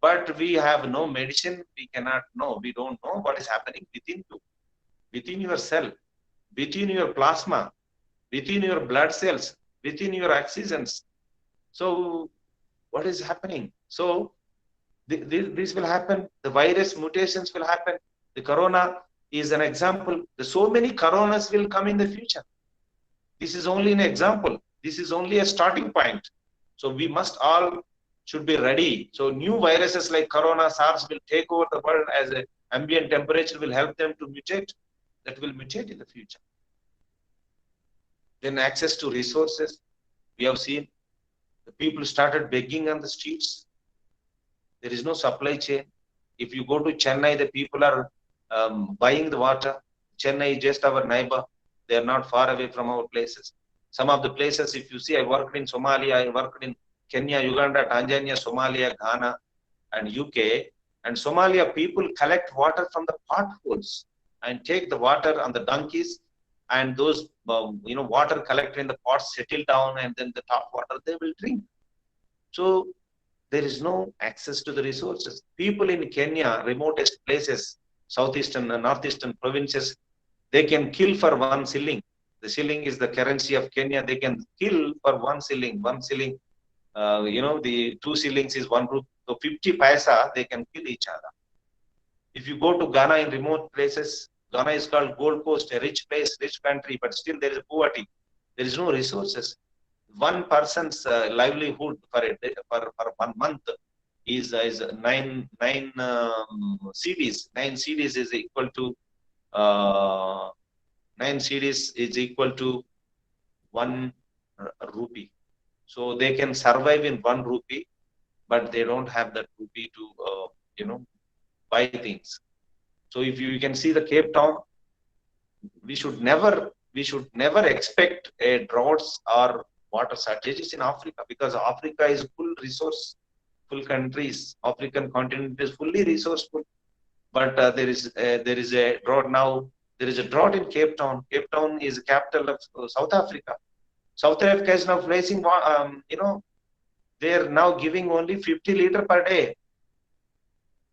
But we have no medicine. We cannot know. We don't know what is happening within you, within your cell, within your plasma, within your blood cells, within your oxygens. So what is happening? So this will happen. The virus mutations will happen. The corona is an example. So many coronas will come in the future. This is only an example. This is only a starting point. So we must all should be ready. So new viruses like corona, SARS will take over the world as an ambient temperature will help them to mutate. That will mutate in the future. Then access to resources. We have seen the people started begging on the streets. There is no supply chain. If you go to Chennai, the people are buying the water. Chennai is just our neighbor. They are not far away from our places. Some of the places, if you see, I worked in Somalia, I worked in Kenya, Uganda, Tanzania, Somalia, Ghana, and UK. And Somalia people collect water from the potholes and take the water on the donkeys, and those water collected in the pots settle down, and then the top water they will drink. So there is no access to the resources. People in Kenya, remotest places, southeastern and northeastern provinces, they can kill for 1 shilling. The shilling is the currency of Kenya. They can kill for 1 shilling. 1 shilling, the 2 shillings is 1 rupee. So 50 paisa, they can kill each other. If you go to Ghana in remote places, Ghana is called Gold Coast, a rich place, rich country, but still there is poverty. There is no resources. One person's livelihood for 1 month is nine CDs. 9 CDs is equal to 9 CDs is equal to 1 rupee. So they can survive in 1 rupee, but they don't have that rupee to buy things. So if you can see the Cape Town, we should never expect a droughts or water shortages in Africa, because Africa is full countries. African continent is fully resourceful, but there is a drought now. There is a drought in Cape Town. Cape Town is the capital of South Africa. South Africa is now facing, they are now giving only 50 liters per day.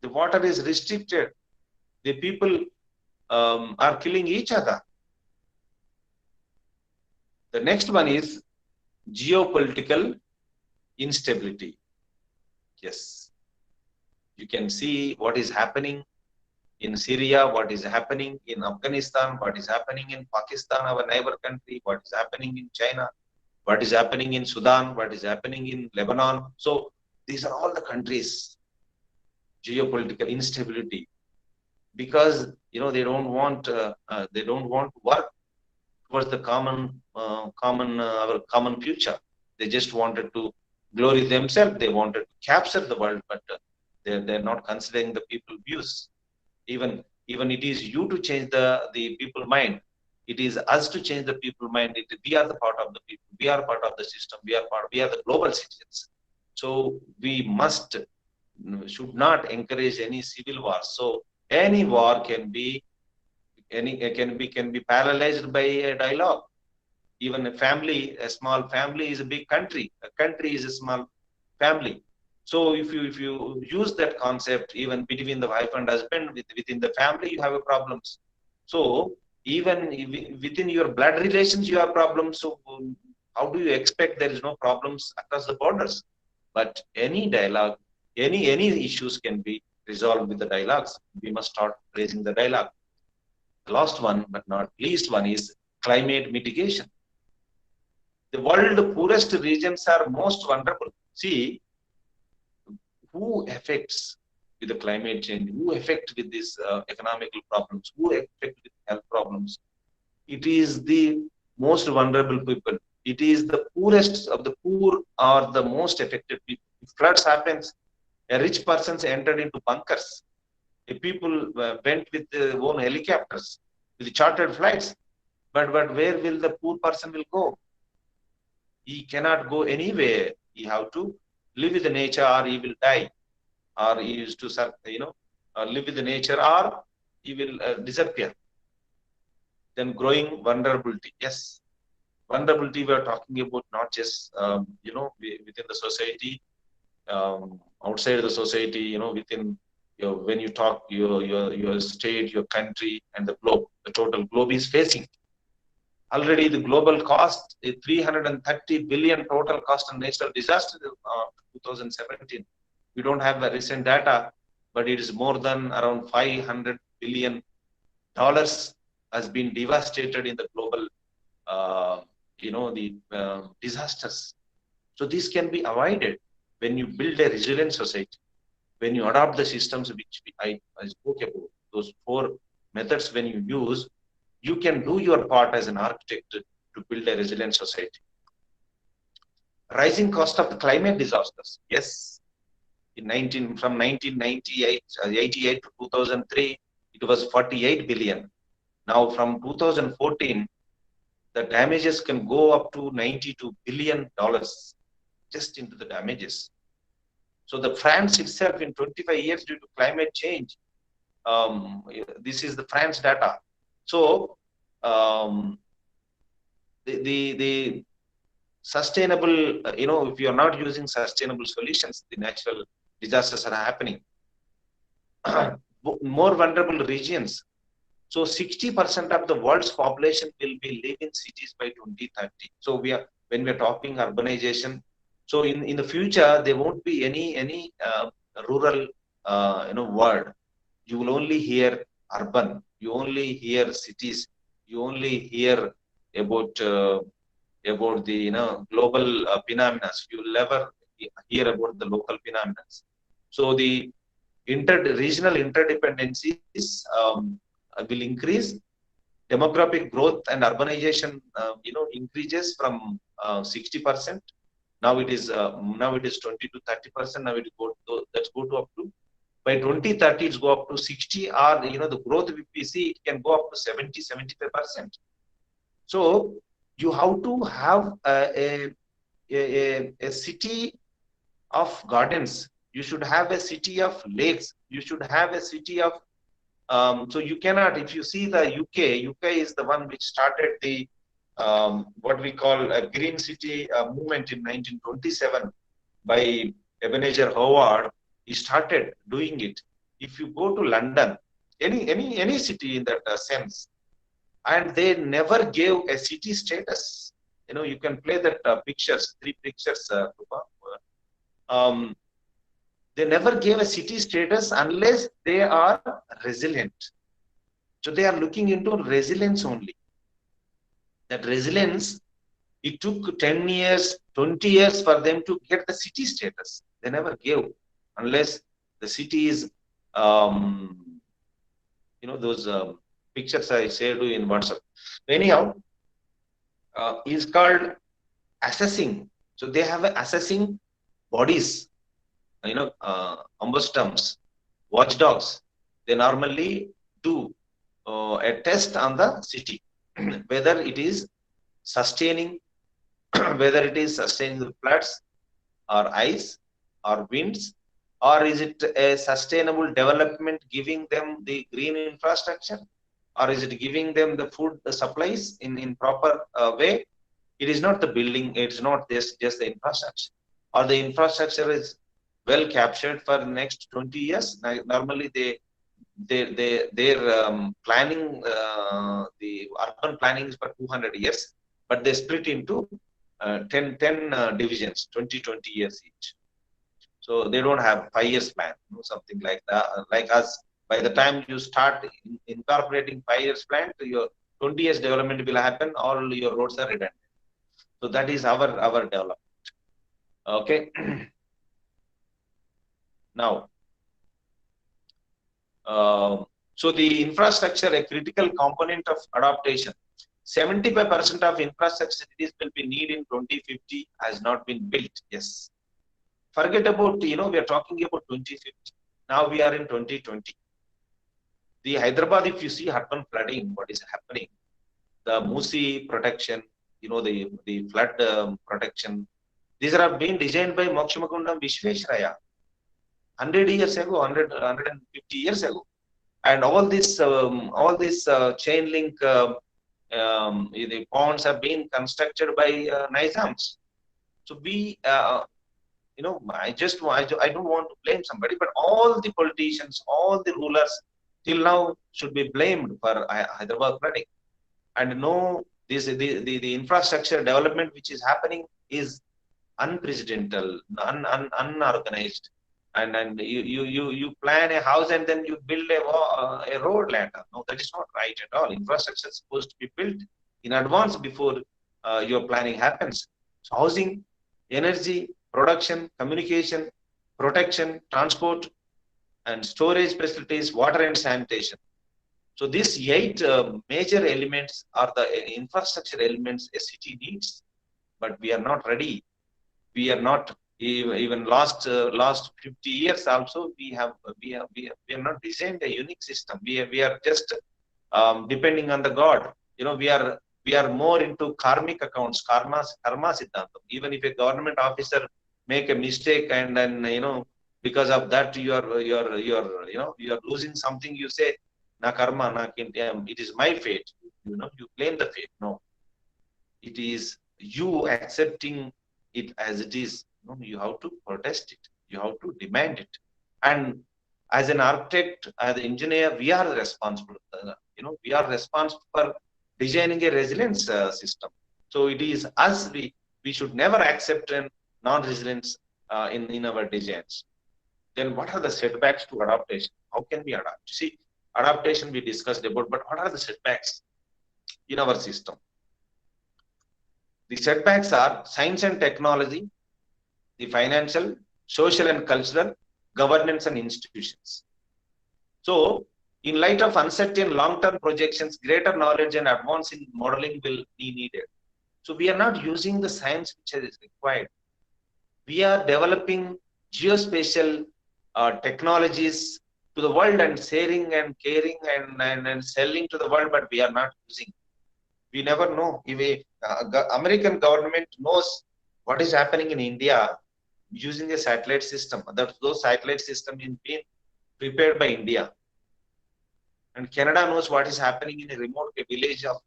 The water is restricted. The people are killing each other. The next one is geopolitical instability. Yes, you can see what is happening in Syria, what is happening in Afghanistan, what is happening in Pakistan, our neighbor country, what is happening in China, what is happening in Sudan, what is happening in Lebanon. So these are all the countries, geopolitical instability, because they don't want to work towards the our common future. They just wanted to glory themselves. They wanted to capture the world, but they're not considering the people views. Even it is you to change the people mind. It is us to change the people mind. We are the part of the people. We are part of the system. We are the global citizens. So we should not encourage any civil war. So any war can be paralyzed by a dialogue. Even a small family is a big country. A country is a small family. So if you use that concept, even between the wife and husband, within the family, you have a problems. So even within your blood relations, you have problems. So how do you expect there is no problems across the borders? But any dialogue, any issues can be resolved with the dialogues. We must start raising the dialogue. The last one, but not least one, is climate mitigation. The world poorest regions are most vulnerable. See, who affects with the climate change? Who affects with these economical problems? Who affects with health problems? It is the most vulnerable people. It is the poorest of the poor are the most affected people. If floods happens, a rich person's entered into bunkers. The people went with their own helicopters, with chartered flights. But where will the poor person will go? He cannot go anywhere. He have to live with the nature, or he will die, or he used to live with the nature, or he will disappear. Then growing vulnerability. Yes, vulnerability we are talking about not just within the society, outside the society. Within when you talk your state, your country, and the globe. The total globe is facing. Already the global cost is 330 billion total cost on natural disaster 2017. We don't have the recent data, but it is more than around $500 billion has been devastated in the global, disasters. So this can be avoided when you build a resilient society, when you adopt the systems which I spoke about, those 4 methods. When you use, you can do your part as an architect to build a resilient society. Rising cost of the climate disasters. Yes, from 1988 to 2003, it was 48 billion. Now from 2014, the damages can go up to $92 billion just into the damages. So the France itself in 25 years due to climate change, this is the France data. So the sustainable, if you are not using sustainable solutions, the natural disasters are happening. More vulnerable regions. So 60% of the world's population will be live in cities by 2030. So when we are talking urbanization, so in the future there won't be any rural word. You will only hear urban. You only hear cities. You only hear about the global phenomena. You will never hear about the local phenomena. So the regional interdependencies will increase. Demographic growth and urbanization, increases from 60%. Now it is 20 to 30%. Now let's go to up to by 2030 it's go up to 60, or the growth we see it can go up to 75%. So you have to have a city of gardens. You should have a city of lakes. You should have a city of so you cannot, if you see the UK is the one which started the what we call a green city movement in 1927 by Ebenezer Howard. He started doing it. If you go to London, any city in that sense, and they never gave a city status. You can play that three pictures. They never gave a city status unless they are resilient. So they are looking into resilience only. That resilience, it took 10 years, 20 years for them to get the city status. They never gave unless the city is, those pictures I shared you in WhatsApp. Anyhow, is called assessing. So they have assessing bodies, ombudsmen, watchdogs. They normally do a test on the city, whether it is sustaining, whether it is sustaining the floods or ice or winds, or is it a sustainable development giving them the green infrastructure, or is it giving them the food supplies in proper way? It is not the building, it's not just the infrastructure, or the infrastructure is well captured for the next 20 years. Normally their planning, the urban planning is for 200 years, but they split into 10 divisions, 20 years each. So they don't have 5 years plan, something like that. Like us, by the time you start incorporating 5 years plan, to your 20 years development will happen, all your roads are redundant. So that is our development. Okay. Now, so the infrastructure, a critical component of adaptation. 75% of infrastructure cities will be needed in 2050 has not been built. Yes. Forget about, we are talking about 2050. Now we are in 2020. The Hyderabad, if you see urban flooding, what is happening, the Musi protection, the flood protection, these are being designed by Mokshamakundam Vishvesvaraya 100 years ago, 150 years ago. And all this chain link, the ponds have been constructed by Nizams. So I don't want to blame somebody, but all the politicians, all the rulers till now should be blamed for Hyderabad flooding. And no, the infrastructure development which is happening is unprecedented, unorganized. And you plan a house and then you build a road later. No, that is not right at all. Infrastructure is supposed to be built in advance before your planning happens. So housing, energy, production, communication, protection, transport, and storage facilities, water and sanitation. So these 8 major elements are the infrastructure elements a city needs, but we are not ready. We are not. Even last 50 years also we have not designed a unique system. We are just depending on the God. We are more into karmic accounts, karma siddhantam. Even if a government officer make a mistake and then because of that you are losing something, you say na karma na it is my fate. You claim the fate. No, it is you accepting it as it is. You have to protest it. You have to demand it. And as an architect, as an engineer, we are responsible. We are responsible for designing a resilience system. So it is us. We should never accept a non-resilience in our designs. Then what are the setbacks to adaptation? How can we adapt? See, adaptation we discussed about, but what are the setbacks in our system? The setbacks are science and technology, the financial, social and cultural, governance and institutions. So, in light of uncertain long-term projections, greater knowledge and advance in modeling will be needed. So, we are not using the science which is required. We are developing geospatial technologies to the world and sharing and caring and selling to the world, but we are not using. We never know. If American government knows what is happening in India using a satellite system. Those satellite systems is being prepared by India. And Canada knows what is happening in a remote village of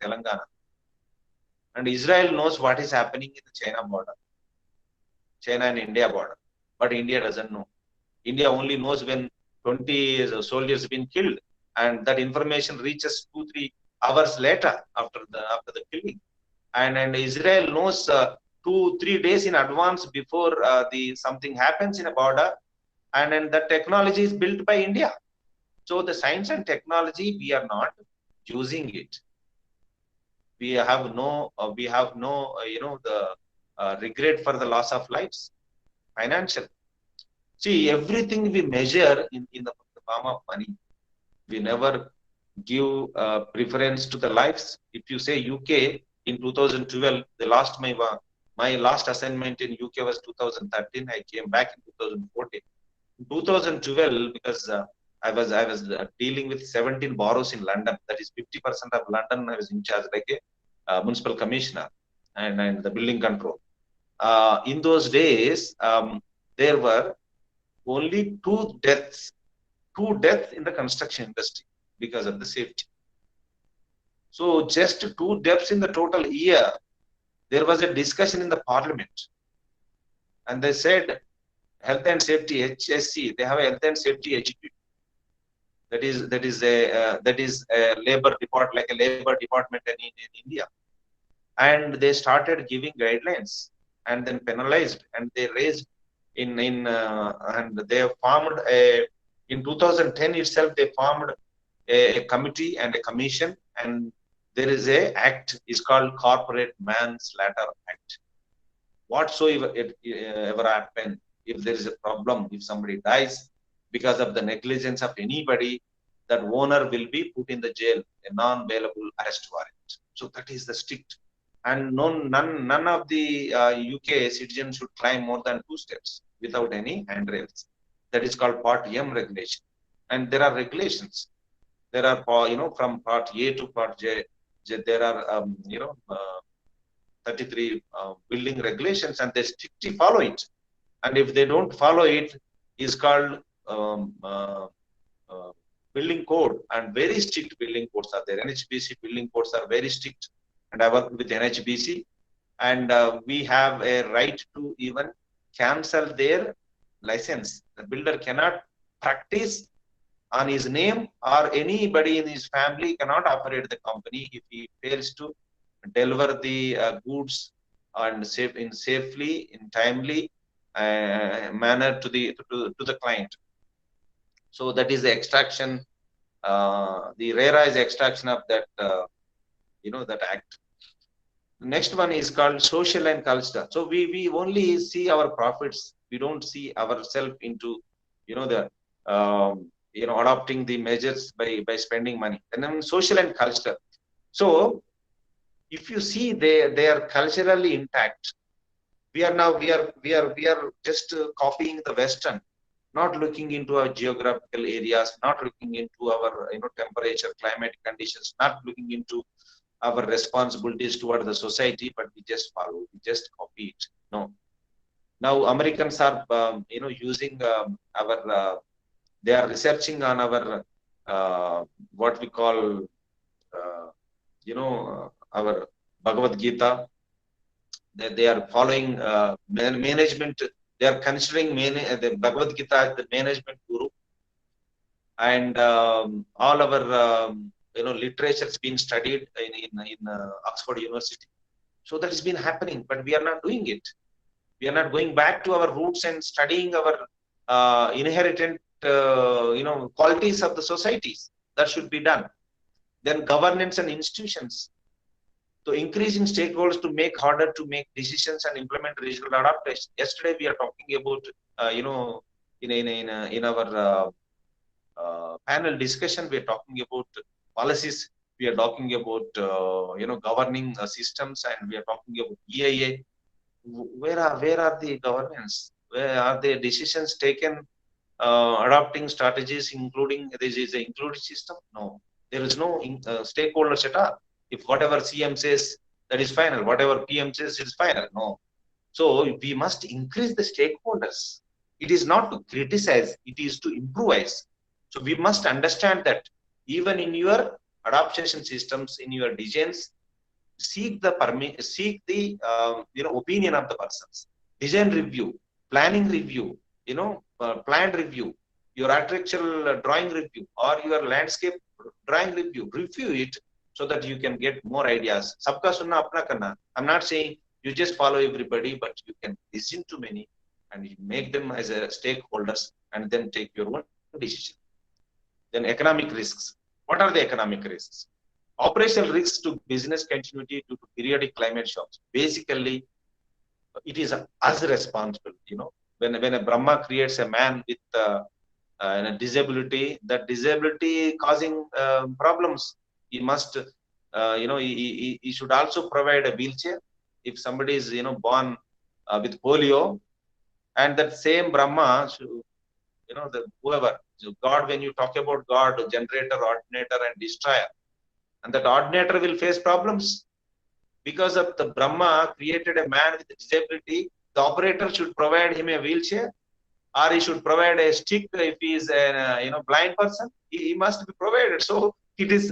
Telangana. And Israel knows what is happening in the China border, China and India border. But India doesn't know. India only knows when 20 soldiers have been killed, and that information reaches 2-3 hours later after the killing. And Israel knows 2-3 days in advance before something happens in a border, and then the technology is built by India. So the science and technology, we are not using it. We have no regret for the loss of lives, financial. See, everything we measure in the form of money. We never give preference to the lives. If you say UK in 2012, my last assignment in UK was 2013. I came back in 2014. In 2012, because I was dealing with 17 boroughs in London. That is 50% of London. I was in charge like a municipal commissioner and the building control. In those days, there were only two deaths in the construction industry because of the safety. So just 2 deaths in the total year. There was a discussion in the parliament, and they said health and safety HSC. They have a health and safety HQ. That is a labor department, like a labor department in India, and they started giving guidelines and then penalized, and they raised and they formed in 2010 itself. They formed a committee and a commission, and there is a act is called Corporate Manslaughter Act. Whatsoever ever happen, if there is a problem, if somebody dies because of the negligence of anybody, that owner will be put in the jail, a non-bailable arrest warrant. So that is the strict. And none of the UK citizens should climb more than 2 steps without any handrails. That is called Part M regulation. And there are regulations. There are, from Part A to Part J, there are, 33 building regulations, and they strictly follow it. And if they don't follow it, is called building code, and very strict building codes are there. NHBC building codes are very strict, and I work with NHBC, and we have a right to even cancel their license. The builder cannot practice on his name, or anybody in his family cannot operate the company if he fails to deliver the goods and safely, in timely manner to the client. So that is the extraction, the RERA extraction of that, that act. The next one is called social and cultural. So we only see our profits. We don't see ourselves into, adopting the measures by spending money. And then social and cultural. So if you see they are culturally intact. We are just copying the Western, not looking into our geographical areas, not looking into our temperature, climate conditions, not looking into our responsibilities toward the society, but we just follow, we just copy it. No. Now Americans are using our they are researching on our what we call our Bhagavad Gita. They are following management. They are considering the Bhagavad Gita as the management guru, and all our literature has been studied in Oxford University. So that has been happening, but we are not doing it. We are not going back to our roots and studying our inherent qualities of the societies. That should be done. Then governance and institutions. So increasing stakeholders to make harder to make decisions and implement regional adaptation. Yesterday we are talking about in our panel discussion, we are talking about policies, we are talking about governing systems, and we are talking about EIA. Where are the governance? Where are the decisions taken? Adopting strategies, including this is an included system? No, there is no stakeholders at all. If whatever CM says that is final, whatever PM says is final. No. So we must increase the stakeholders. It is not to criticize, it is to improvise. So we must understand that even in your adoption systems, in your designs, seek the opinion of the persons. Design review, planning review, plan review, your architectural drawing review, or your landscape drawing review. Review it so that you can get more ideas. Sabka sunna apna karna. I'm not saying you just follow everybody, but you can listen to many and you make them as a stakeholders and then take your own decision. Then economic risks. What are the economic risks? Operational risks to business continuity due to periodic climate shocks. Basically, it is us responsible. When a Brahma creates a man with a disability, that disability causing problems, he must, he should also provide a wheelchair. If somebody is, born with polio, and that same Brahma, whoever, so God, when you talk about God, generator, ordinator, and destroyer, and that ordinator will face problems because of the Brahma created a man with a disability. The operator should provide him a wheelchair, or he should provide a stick if he is a blind person. He must be provided. So it's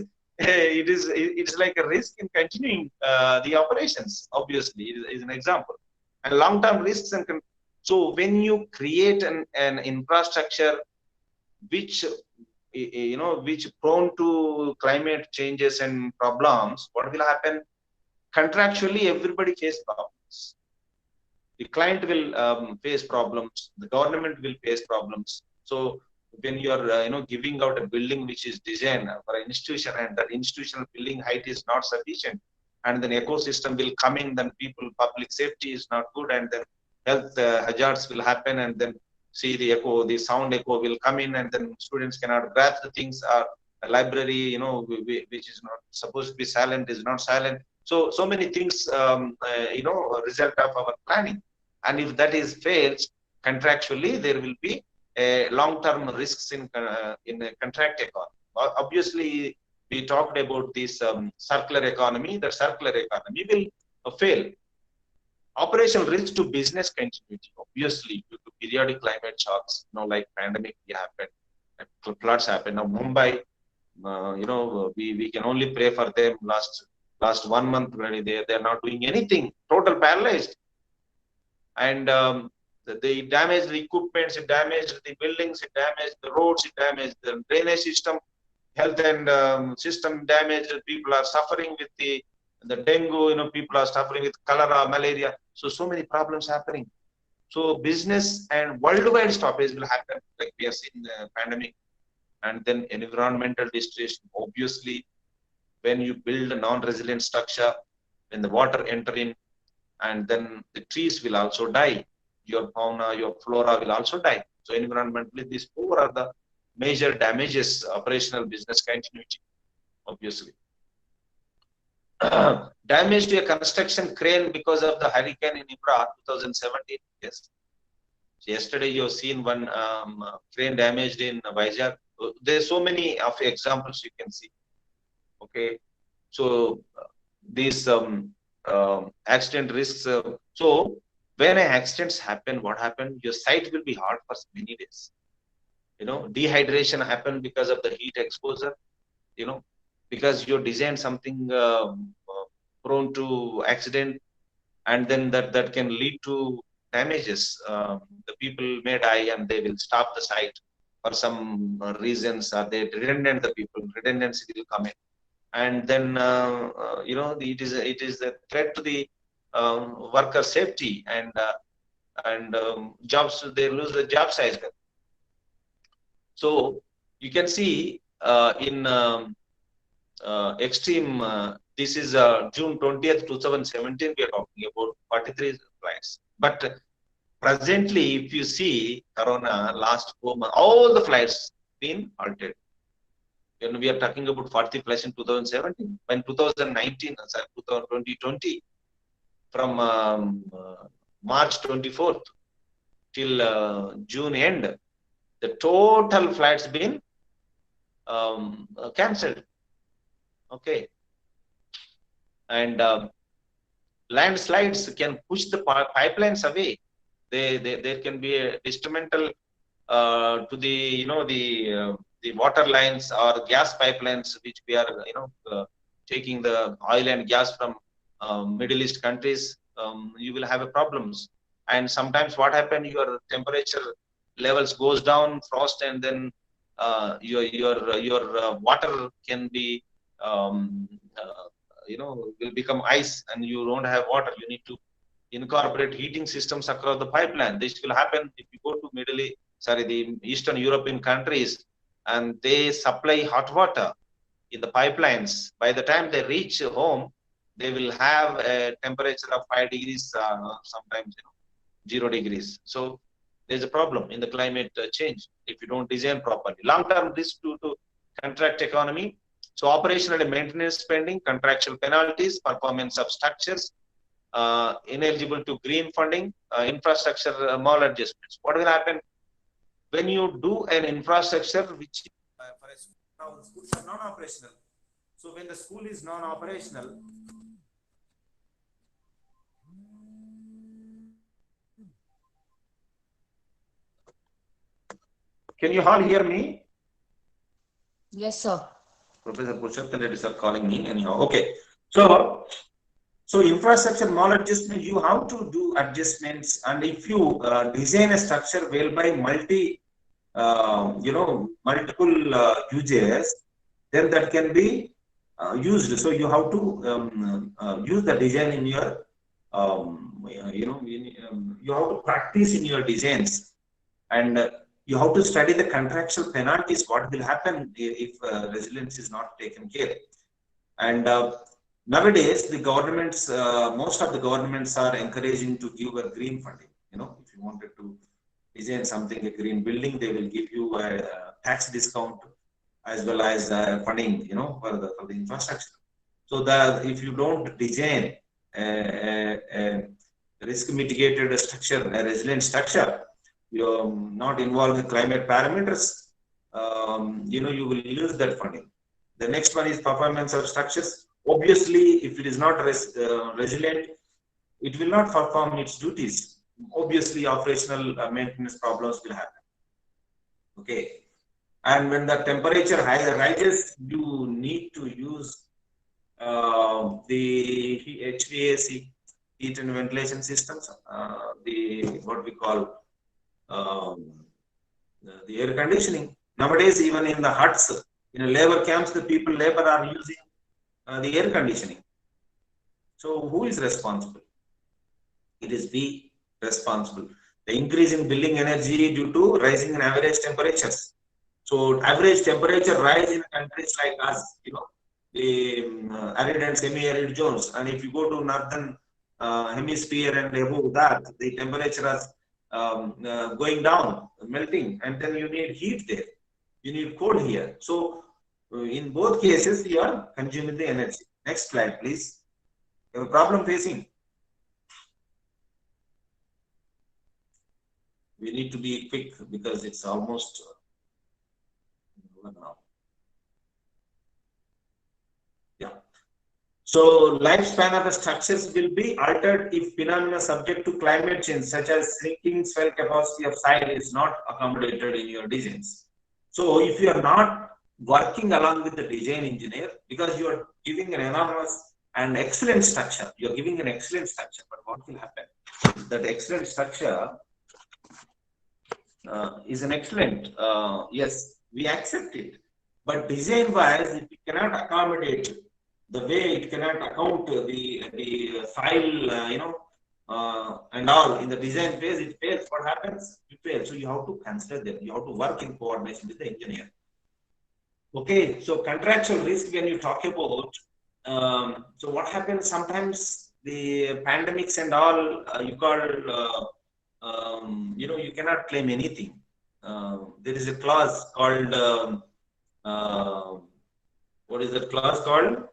like a risk in continuing the operations. Obviously, it is an example, and long-term risks and. So when you create an infrastructure which which prone to climate changes and problems, what will happen? Contractually, everybody face problems. The client will face problems. The government will face problems. So when you are giving out a building which is designed for an institution, and that institutional building height is not sufficient, and then ecosystem will come in, then public safety is not good, and then health hazards will happen, and then see the sound echo will come in, and then students cannot grasp the things. Or a library, which is not supposed to be silent, is not silent. So many things, result of our planning. And if that is fails contractually, there will be long-term risks in a contract economy. Obviously, we talked about this circular economy. The circular economy will fail. Operational risks to business continuity, obviously, due to periodic climate shocks, like pandemic happened, floods happened. Now Mumbai, we can only pray for them. Last 1 month already, they're not doing anything. Total paralyzed, and they damaged the equipments, it damaged the buildings, it damaged the roads, it damaged the drainage system, health and system damaged. People are suffering with the dengue, people are suffering with cholera, malaria. So many problems happening. So business and worldwide stoppage will happen, like we have seen the pandemic. And then environmental destruction. Obviously, when you build a non-resilient structure, when the water enter in, and then the trees will also die. Your fauna, your flora will also die. So environmentally, these four are the major damages, operational business continuity, obviously. Damage to a construction crane because of the hurricane in Ibra 2017. Yes. Yesterday you have seen one crane damaged in Vizag. There's so many of examples you can see. Okay. So these accident risks. So when accidents happen, what happened? Your site will be hot for many days. Dehydration happen because of the heat exposure. Because you design something prone to accident, and then that can lead to damages. The people may die, and they will stop the site for some reasons. They redundant the people. Redundancy will come in, and then it is a threat to the worker safety, and jobs. They lose the jobs as well. So you can see in extreme, this is June 20th, 2017, we are talking about 43 flights. But presently, if you see Corona last 4 months, all the flights been halted. When we are talking about 40 flights in 2017, when 2019, sorry, 2020, from March 24th till June end, the total flights been cancelled. Okay, and landslides can push the pipelines away. There can be a detrimental to the the water lines or gas pipelines which we are taking the oil and gas from Middle East countries. You will have a problems, and sometimes what happen, your temperature levels goes down, frost, and then your water can be will become ice, and you don't have water. You need to incorporate heating systems across the pipeline. This will happen if you go to the Eastern European countries, and they supply hot water in the pipelines. By the time they reach home, they will have a temperature of 5 degrees, sometimes 0 degrees. So there's a problem in the climate change if you don't design properly. Long-term risk due to contract economy. So operational and maintenance spending, contractual penalties, performance of structures, ineligible to green funding, infrastructure maladjustments. What will happen when you do an infrastructure which for a school, now the schools are non-operational. So when the school is non-operational, can you all hear me? Yes, sir. Professor Purushottam Reddy sir calling me anyhow. Okay. So infrastructure maladjustment, you have to do adjustments, and if you design a structure whereby multiple uses, then that can be used. So you have to use the design in your you have to practice in your designs, and you have to study the contractual penalties, what will happen if resilience is not taken care. And nowadays, the governments, most of the governments are encouraging to give a green funding. If you wanted to design something, a green building, they will give you a tax discount as well as funding, for the infrastructure. So that if you don't design a risk mitigated structure, a resilient structure, you're not involved in climate parameters, you will lose that funding. The next one is performance of structures. Obviously, if it is not resilient, it will not perform its duties. Obviously, operational maintenance problems will happen. Okay. And when the temperature rises, you need to use the HVAC, heat and ventilation systems, what we call the air conditioning. Nowadays, even in the huts, in labor camps, the labor are using the air conditioning. So who is responsible? It is we responsible. The increase in building energy due to rising in average temperatures. So average temperature rise in countries like us, the arid and semi-arid zones. And if you go to northern hemisphere and above that, the temperature is going down, melting, and then you need heat there. You need cold here. So in both cases, you are consuming the energy. Next slide, please. You have a problem facing. We need to be quick because it's almost now. Yeah. So lifespan of the structures will be altered if phenomena subject to climate change, such as shrinking swell capacity of soil, is not accommodated in your designs. So if you are not working along with the design engineer, because you are giving an enormous and excellent structure, you are giving an excellent structure, but what will happen? That excellent structure is an excellent, yes, we accept it, but design wise, if you cannot accommodate the way, it cannot account the file, and all in the design phase, it fails. What happens? It fails. So you have to consider them. You have to work in coordination with the engineer. Okay. So contractual risk, when you talk about, so what happens sometimes, the pandemics and all, you call you cannot claim anything. There is a clause called, what is that clause called?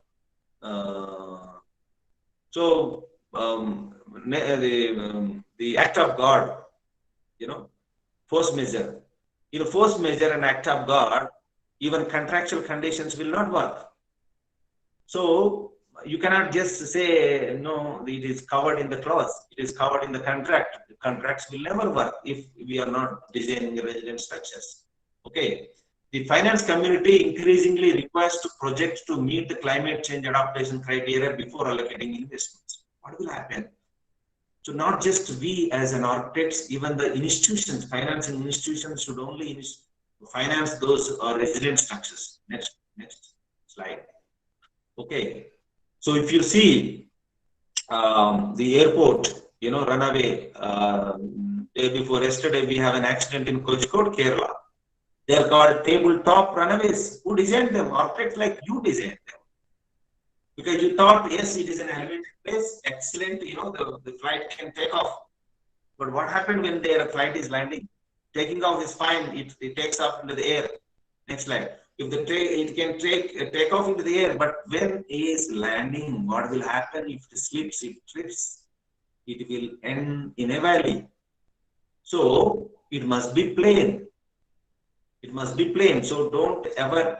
The act of God, force majeure. In a force majeure and act of God, even contractual conditions will not work. So you cannot just say, no, it is covered in the clause, it is covered in the contract. The contracts will never work if we are not designing resident structures. Okay. The finance community increasingly requires to project to meet the climate change adaptation criteria before allocating investments. What will happen? So not just we as an architects, even the institutions, financing institutions should only finance those resilient structures. Next slide. Okay. So if you see the airport, runaway, day before yesterday, we have an accident in Kozhikode, Kerala. They are called tabletop runaways. Who designed them? Architects like you designed them. Because you thought, yes, it is an elevated place, excellent, the flight can take off. But what happened when their flight is landing? Taking off is fine, it takes off into the air. Next slide. If it can take off into the air, but when it is landing, what will happen? If it slips, it trips, it will end in a valley. So it must be plain. It must be plain. So don't ever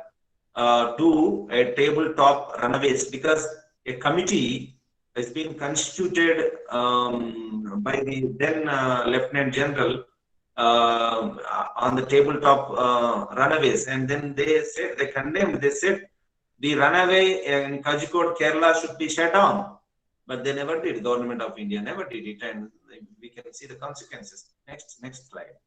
do a tabletop runaways, because a committee has been constituted by the then Lieutenant General on the tabletop runaways, and then they condemned. They said the runaway in Kozhikode, Kerala should be shut down, but they never did. Government of India never did it, and we can see the consequences. Next slide.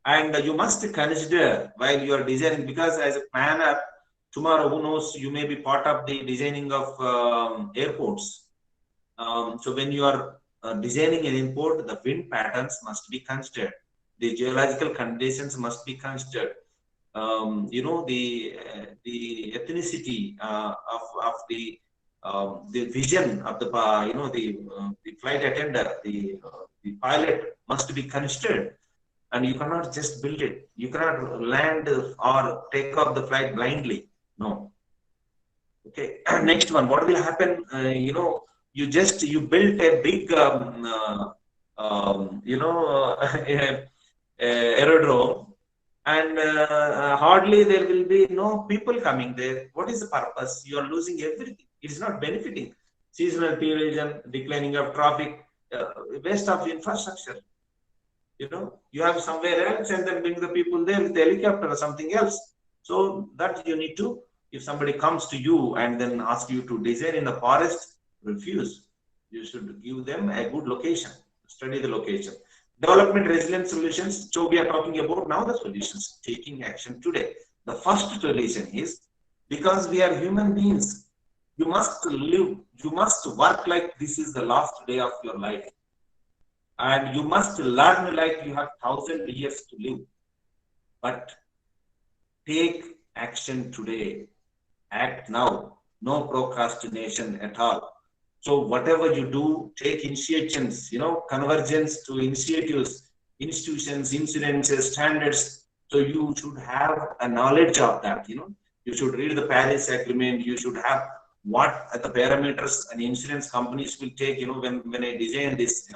And you must consider while you are designing, because as a planner, tomorrow, who knows, you may be part of the designing of airports. So when you are designing an airport, the wind patterns must be considered. The geological conditions must be considered. The ethnicity of the vision of the the flight attendant, the pilot must be considered. And you cannot just build it. You cannot land or take off the flight blindly. No. Okay. Next one. What will happen? You built a big, aerodrome, and hardly there will be no people coming there. What is the purpose? You are losing everything. It is not benefiting. Seasonal tourism, declining of traffic, waste of infrastructure. You have somewhere else and then bring the people there with the helicopter or something else. So that you need to, if somebody comes to you and then ask you to design in the forest, refuse. You should give them a good location, study the location. Development resilient solutions. So we are talking about now the solutions, taking action today. The first solution is, because we are human beings, you must live, you must work like this is the last day of your life. And you must learn like you have 1,000 years to live. But take action today. Act now. No procrastination at all. So whatever you do, take initiations, convergence to initiatives, institutions, incidences, standards. So you should have a knowledge of that. You should read the Paris Agreement. You should have what are the parameters and insurance companies will take, when I design this,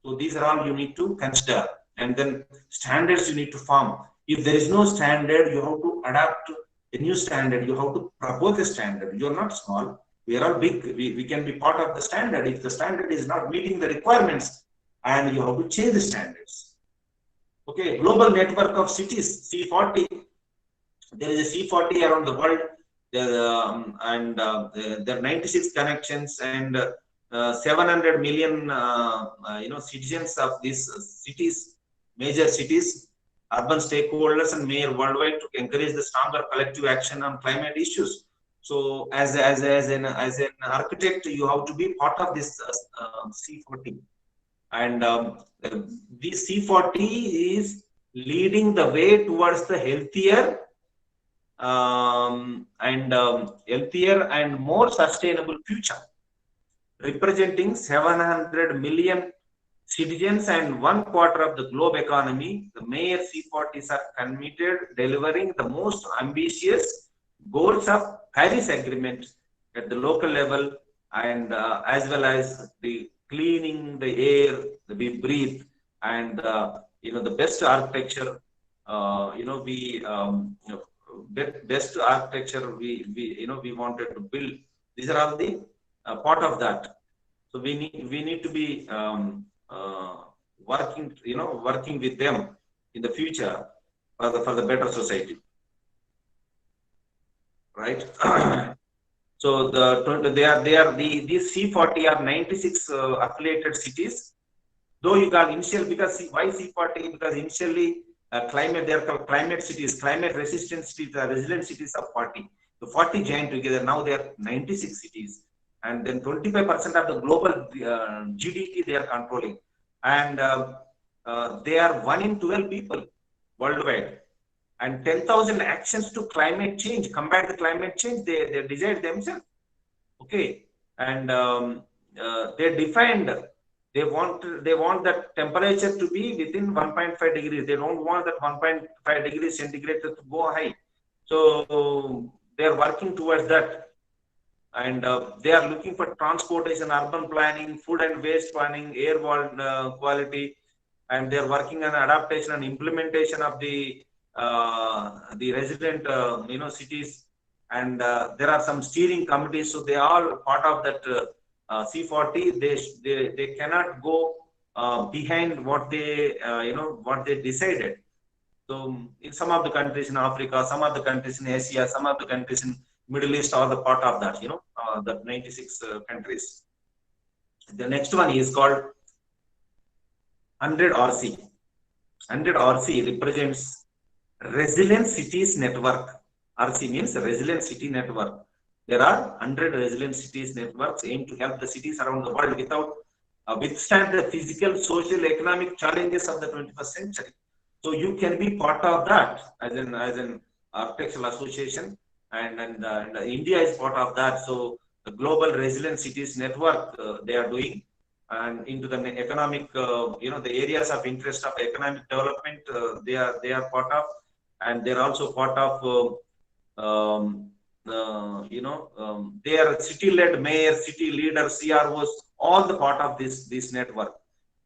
So these are all you need to consider. And then standards you need to form. If there is no standard, you have to adapt a new standard. You have to propose a standard. You're not small. We are all big. We can be part of the standard. If the standard is not meeting the requirements, and you have to change the standards. Okay, global network of cities, C40. There is a C40 around the world. There are 96 connections and 700 million, citizens of these cities, major cities, urban stakeholders, and mayor worldwide to encourage the stronger collective action on climate issues. So, as an architect, you have to be part of this C40, and this C40 is leading the way towards the healthier and more sustainable future, representing 700 million citizens and 1/4 of the globe economy, the Mayor C40s are committed delivering the most ambitious goals of Paris Agreement at the local level, and as well as the cleaning the air that we breathe, and the best architecture, best architecture we wanted to build. These are all the part of that. So we need to be working with them in the future for the better society, right? So these C40 are 96 affiliated cities. Though you got initial, because why C40? Because initially they are called climate cities, climate resistant cities, resilient cities of 40. The 40 joined together. Now they are 96 cities, and then 25% of the global GDP they are controlling, and they are 1 in 12 people worldwide, and 10,000 actions to climate change, combat the climate change. They decide themselves. Okay, and they defined. They want that temperature to be within 1.5 degrees. They don't want that 1.5 degrees centigrade to go high. So they are working towards that, and they are looking for transportation, urban planning, food and waste planning, air quality, and they are working on adaptation and implementation of the resident cities, and there are some steering committees. So they are all part of that C40. They cannot go behind what they what they decided. So in some of the countries in Africa, some of the countries in Asia, some of the countries in Middle East are the part of that. The 96 countries. The next one is called 100 RC. 100 RC represents Resilient Cities Network. RC means Resilient City Network. There are 100 resilient cities networks aimed to help the cities around the world withstand the physical, social, economic challenges of the 21st century. So you can be part of that as an architectural association, and India is part of that. So the Global Resilient Cities Network they are doing, and into the economic, the areas of interest of economic development they are part of, and they're also part of they are city-led mayor, city leaders, CROs, all the part of this network,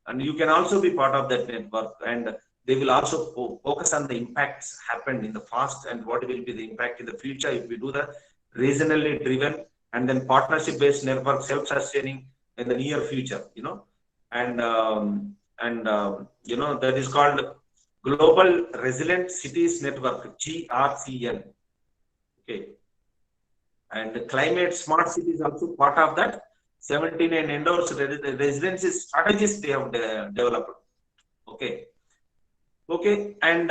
and you can also be part of that network, and they will also focus on the impacts happened in the past and what will be the impact in the future if we do the regionally driven and then partnership-based network, self-sustaining in the near future, and that is called Global Resilient Cities Network, GRCN. Okay, and the climate smart cities also part of that. 79 endorsed residency strategies they have developed. Okay, and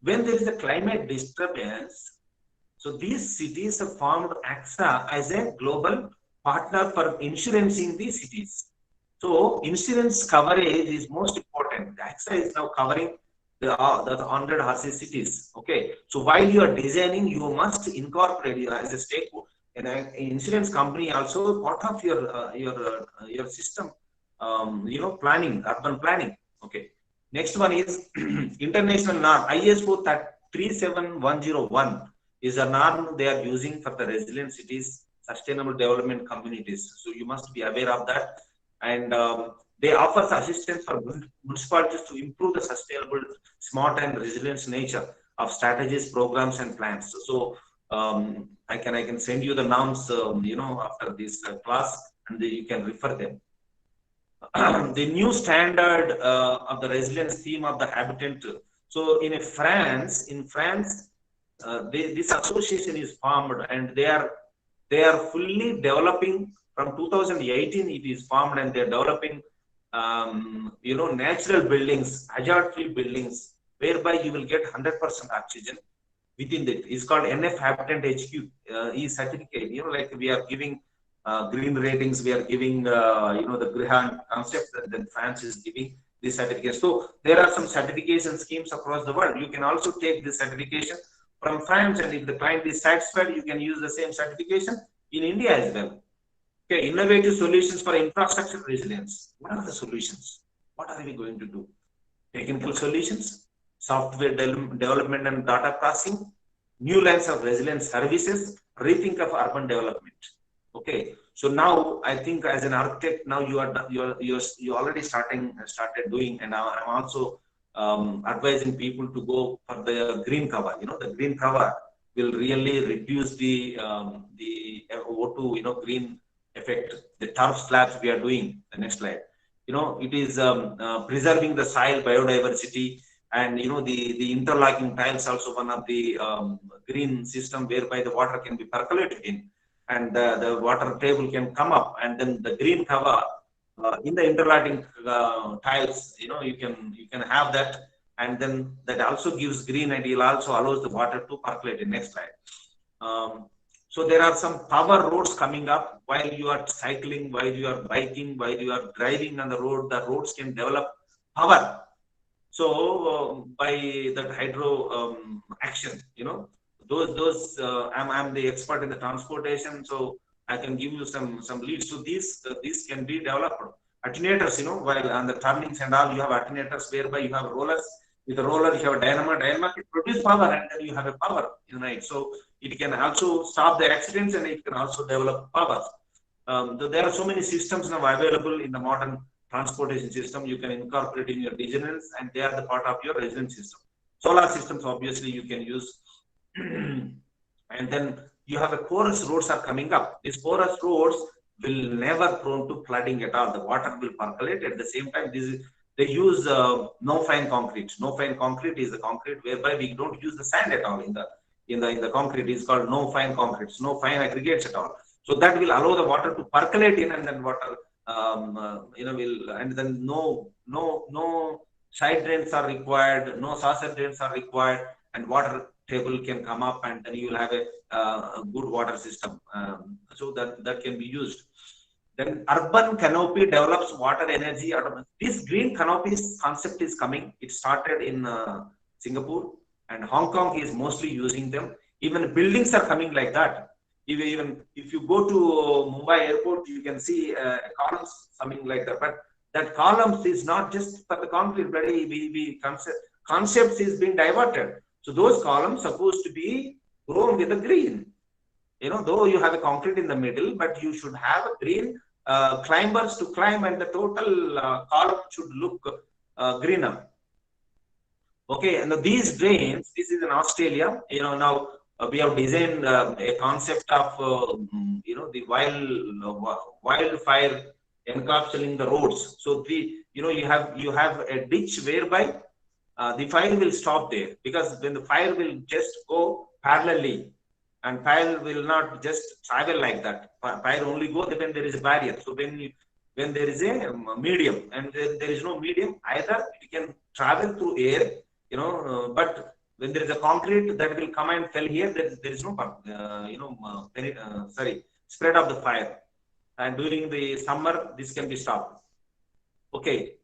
when there is a climate disturbance, so these cities have formed AXA as a global partner for insurancing these cities. So insurance coverage is most important. AXA is now covering the 100 RC cities. Okay, so while you are designing, you must incorporate as a stakeholder. And an insurance company also part of your system, planning, urban planning. Okay, next one is international norm ISO 37101 is a norm they are using for the resilient cities, sustainable development communities. So you must be aware of that, and they offer assistance for municipalities to improve the sustainable, smart, and resilient nature of strategies, programs, and plans. So I can send you the norms, after this class, and you can refer them. The new standard of the resilience theme of the habitant. So in France, this association is formed, and they are fully developing. From 2018, it is formed, and they're developing, natural buildings, hazard-free buildings, whereby you will get 100% oxygen within it. It's called NF Habitat HQ certificate. Like we are giving green ratings, we are giving, the Grihan concept that then France is giving this certificate. So there are some certification schemes across the world. You can also take this certification from France, and if the client is satisfied, you can use the same certification in India as well. Okay, innovative solutions for infrastructure resilience. What are the solutions? What are we going to do? Technical solutions, software development and data processing, new lines of resilience services, rethink of urban development. Okay, so now I think as an architect, now you already started doing, and I'm also advising people to go for the green cover. You know, the green cover will really reduce the O2 green effect. The turf slabs we are doing. The next slide. You know, it is preserving the soil biodiversity, and the interlocking tiles also one of the green system whereby the water can be percolated in, and the water table can come up, and then the green cover in the interlocking tiles, you can have that, and then that also gives green, and it also allows the water to percolate in. Next slide. So there are some power roads coming up while you are cycling, while you are biking, while you are driving on the road. The roads can develop power. So by that hydro action, I'm the expert in the transportation, so I can give you some leads. So these can be developed. Attenuators, while on the turnings and all, you have attenuators whereby you have rollers. With the roller, you have a dynamo. Dynamo can produce power, and then you have a power, right? So it can also stop the accidents, and it can also develop power. There are so many systems now available in the modern transportation system. You can incorporate in your resilience, and they are the part of your resilience system. Solar systems, obviously, you can use. And then you have a porous roads are coming up. These porous roads will never prone to flooding at all. The water will percolate. At the same time, they use no fine concrete. No fine concrete is the concrete whereby we don't use the sand at all in the concrete. It's called no fine concretes, no fine aggregates at all. So that will allow the water to percolate in, and then water and then no side drains are required, no saucer drains are required, and water table can come up, and then you will have a good water system. So that can be used. Then urban canopy develops water energy. This green canopies concept is coming. It started in Singapore, and Hong Kong is mostly using them. Even buildings are coming like that. Even if you go to Mumbai airport, you can see columns something like that. But that columns is not just for the concrete, but concepts is being diverted. So those columns supposed to be grown with the green. Though you have a concrete in the middle, but you should have a green climbers to climb, and the total column should look greener. Okay, and these drains, this is in Australia. Now we have designed a concept of the wildfire encapsulating the roads. So you have a ditch whereby the fire will stop there, because when the fire will just go parallelly, and fire will not just travel like that. Fire only go when there is a barrier. So when there is a medium, and there is no medium, either it can travel through air, but when there is a concrete that will come and fell here, there is no spread of the fire. And during the summer, this can be stopped. Okay,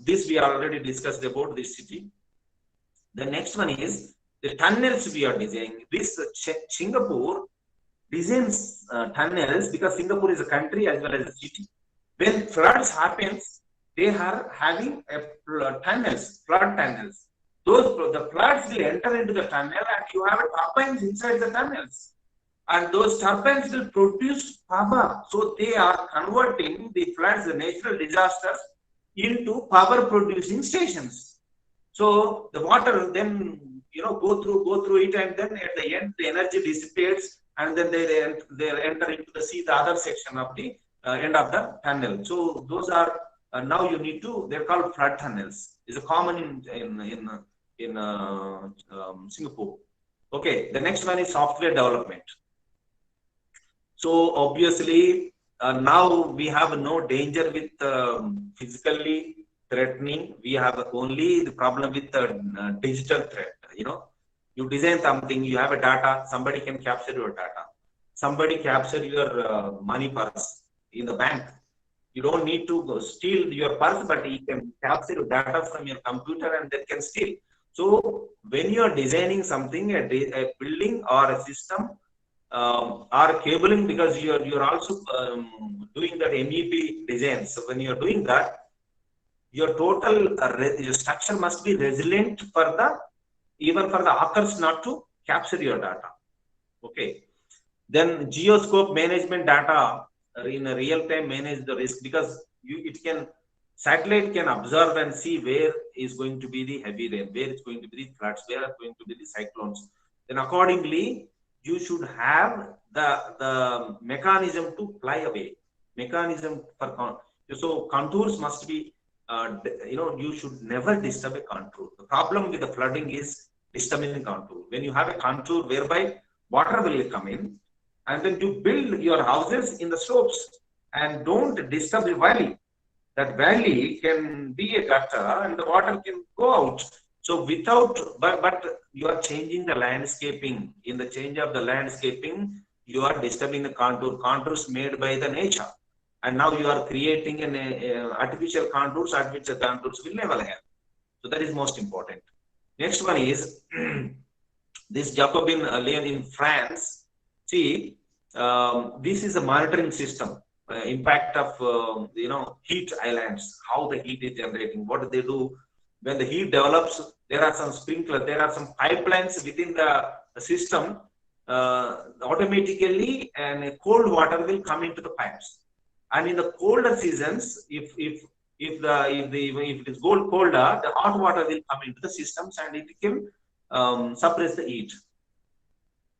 this we already discussed about this city. The next one is the tunnels we are designing. This Singapore designs tunnels because Singapore is a country as well as a city. When floods happens, they are having flood tunnels. The floods will enter into the tunnel, and you have turbines inside the tunnels, and those turbines will produce power. So they are converting the floods, the natural disasters, into power producing stations. So the water then go through it, and then at the end the energy dissipates, and then they enter into the sea, the other section of the end of the tunnel. So those are now you need to. They're called flood tunnels. It's a common in Singapore. Okay, the next one is software development. So obviously now we have no danger with physically threatening. We have only the problem with the digital threat. You design something, you have a data, somebody can capture your data. Somebody capture your money purse in the bank. You don't need to go steal your purse, but he can capture your data from your computer and they can steal. So when you are designing something, a building or a system, or cabling, because you're also doing that MEP design. So when you're doing that, your total your structure must be resilient for the even for the hackers not to capture your data. Okay. Then geoscope management data in a real time manage the risk, because satellite can observe and see where is going to be the heavy rain, where is going to be the floods, where are going to be the cyclones. Then accordingly, you should have the mechanism to fly away. Mechanism for so contours must be you should never disturb a contour. The problem with the flooding is disturbing the contour. When you have a contour whereby water will come in, and then you build your houses in the slopes and don't disturb the valley. That valley can be a gutter and the water can go out. So but you are changing the landscaping. In the change of the landscaping, you are disturbing the contours made by the nature. And now you are creating an artificial contours will never have. So that is most important. Next one is this Jacobin lane in France. See, this is a monitoring system. Impact of heat islands, how the heat is generating, what do they do when the heat develops. There are some sprinklers, there are some pipelines within the system. Automatically, and cold water will come into the pipes. And in the colder seasons, if it is colder, the hot water will come into the systems and it can suppress the heat.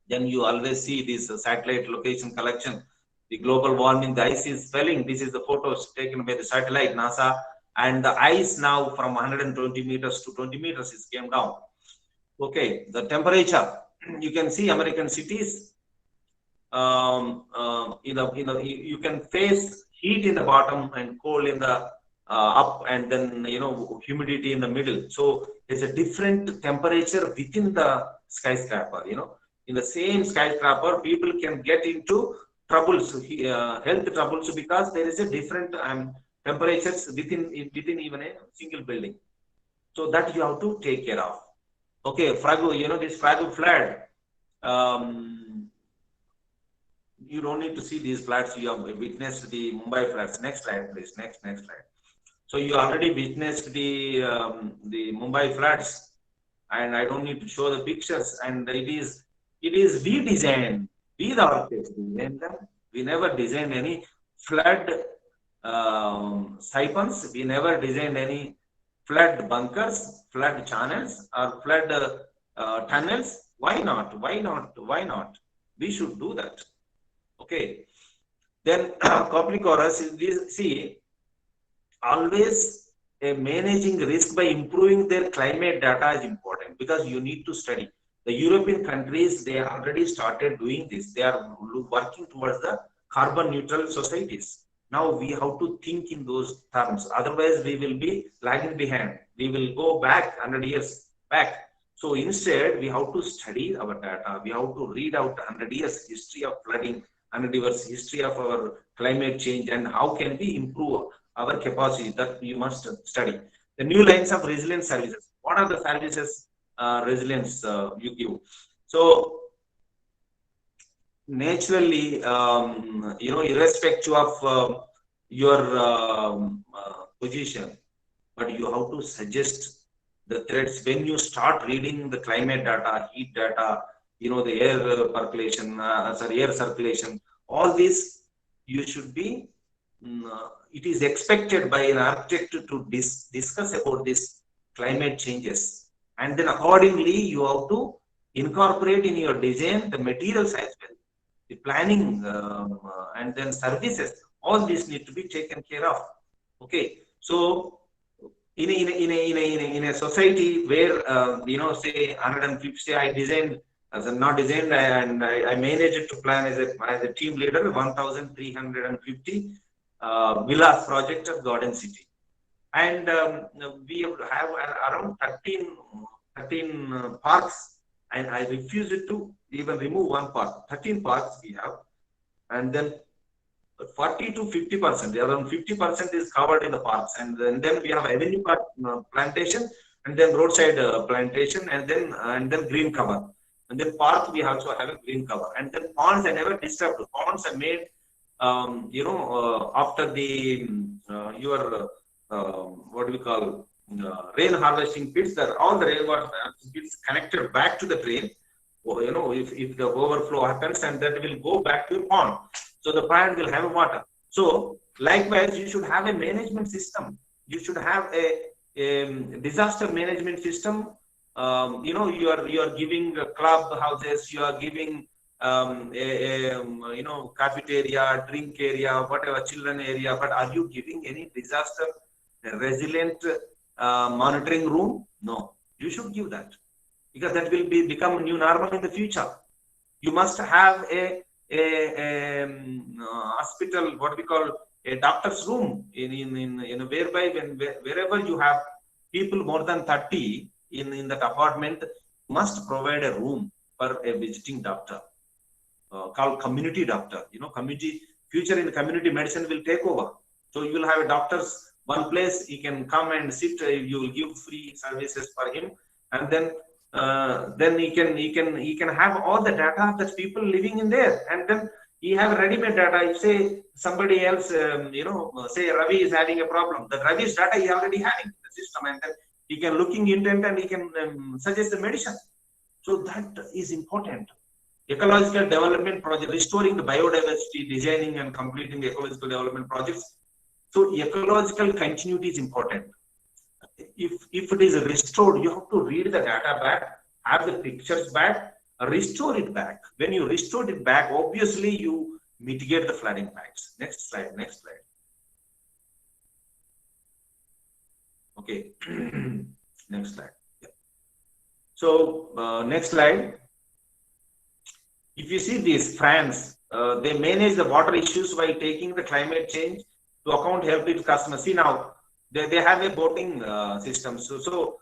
Then you always see this satellite location collection. The global warming, the ice is swelling. This is the photos taken by the satellite NASA, and the ice now from 120 meters to 20 meters is came down. Okay, the temperature, you can see American cities. You can face heat in the bottom and cold in the up, and then humidity in the middle. So there's a different temperature within the skyscraper. In the same skyscraper, people can get into troubles, health troubles, because there is a different temperatures within even a single building. So that you have to take care of. Okay, Fragu, this Fragu flood. You don't need to see these floods. You have witnessed the Mumbai floods. Next slide, please. Next slide. So you already witnessed the Mumbai floods, and I don't need to show the pictures. And it is we designed. We the architects designed them. We never designed any flood siphons. We never designed any flood bunkers, flood channels, or flood tunnels. Why not? Why not? Why not? We should do that. Okay. Then Copernicus is see always managing risk by improving their climate data is important, because you need to study. The European countries, they already started doing this. They are working towards the carbon neutral societies. Now we have to think in those terms. Otherwise, we will be lagging behind. We will go back 100 years back. So instead, we have to study our data. We have to read out 100 years history of flooding, 100 years history of our climate change, and how can we improve our capacity. That you must study. The new lines of resilience services. What are the services resilience you give? So naturally, irrespective of your position, but you have to suggest the threats when you start reading the climate data, heat data, the air percolation, air circulation, all this you should be. It is expected by an architect to discuss about this climate changes, and then accordingly you have to incorporate in your design the materials as well, the planning, and then services. All this need to be taken care of. Okay, so in a society where say 150, I designed as a not designed, and I managed to plan as a team leader 1,350 villas project of Garden City, and we have around 13 parks, and I refused to even remove one park. 13 parks we have, and then 40 to 50%, around 50% is covered in the parks, and then we have avenue park plantation, and then roadside plantation, and then green cover. And then park, we also have a green cover. And then ponds are never disturbed. Ponds are made, after the what do we call rain harvesting pits. That all the rainwater pits connected back to the drain. If the overflow happens, and that will go back to your pond, so the plant will have water. So likewise, you should have a management system. You should have a disaster management system. You are giving club houses, you are giving cafeteria, drink area, whatever, children area, but are you giving any disaster resilient monitoring room? No, you should give that, because that will become new normal in the future. You must have a hospital, what we call a doctor's room, in whereby wherever you have people more than 30 in that apartment, must provide a room for a visiting doctor, called community doctor. Future in community medicine will take over. So you will have a doctor's one place, he can come and sit, you will give free services for him, and then he can have all the data that people living in there, and then he have ready-made data. If say somebody else, say Ravi is having a problem, the Ravi's data he already having in the system, and then he can looking intent and he can suggest the medicine. So that is important. Ecological development project, restoring the biodiversity, designing and completing the ecological development projects. So ecological continuity is important. If it is restored, you have to read the data back, have the pictures back, restore it back. When you restore it back, obviously you mitigate the flood impacts. Next slide. Okay. Next slide. Yeah. So next slide. If you see this, France, they manage the water issues by taking the climate change to account, help its customers. See now, they have a boating system. So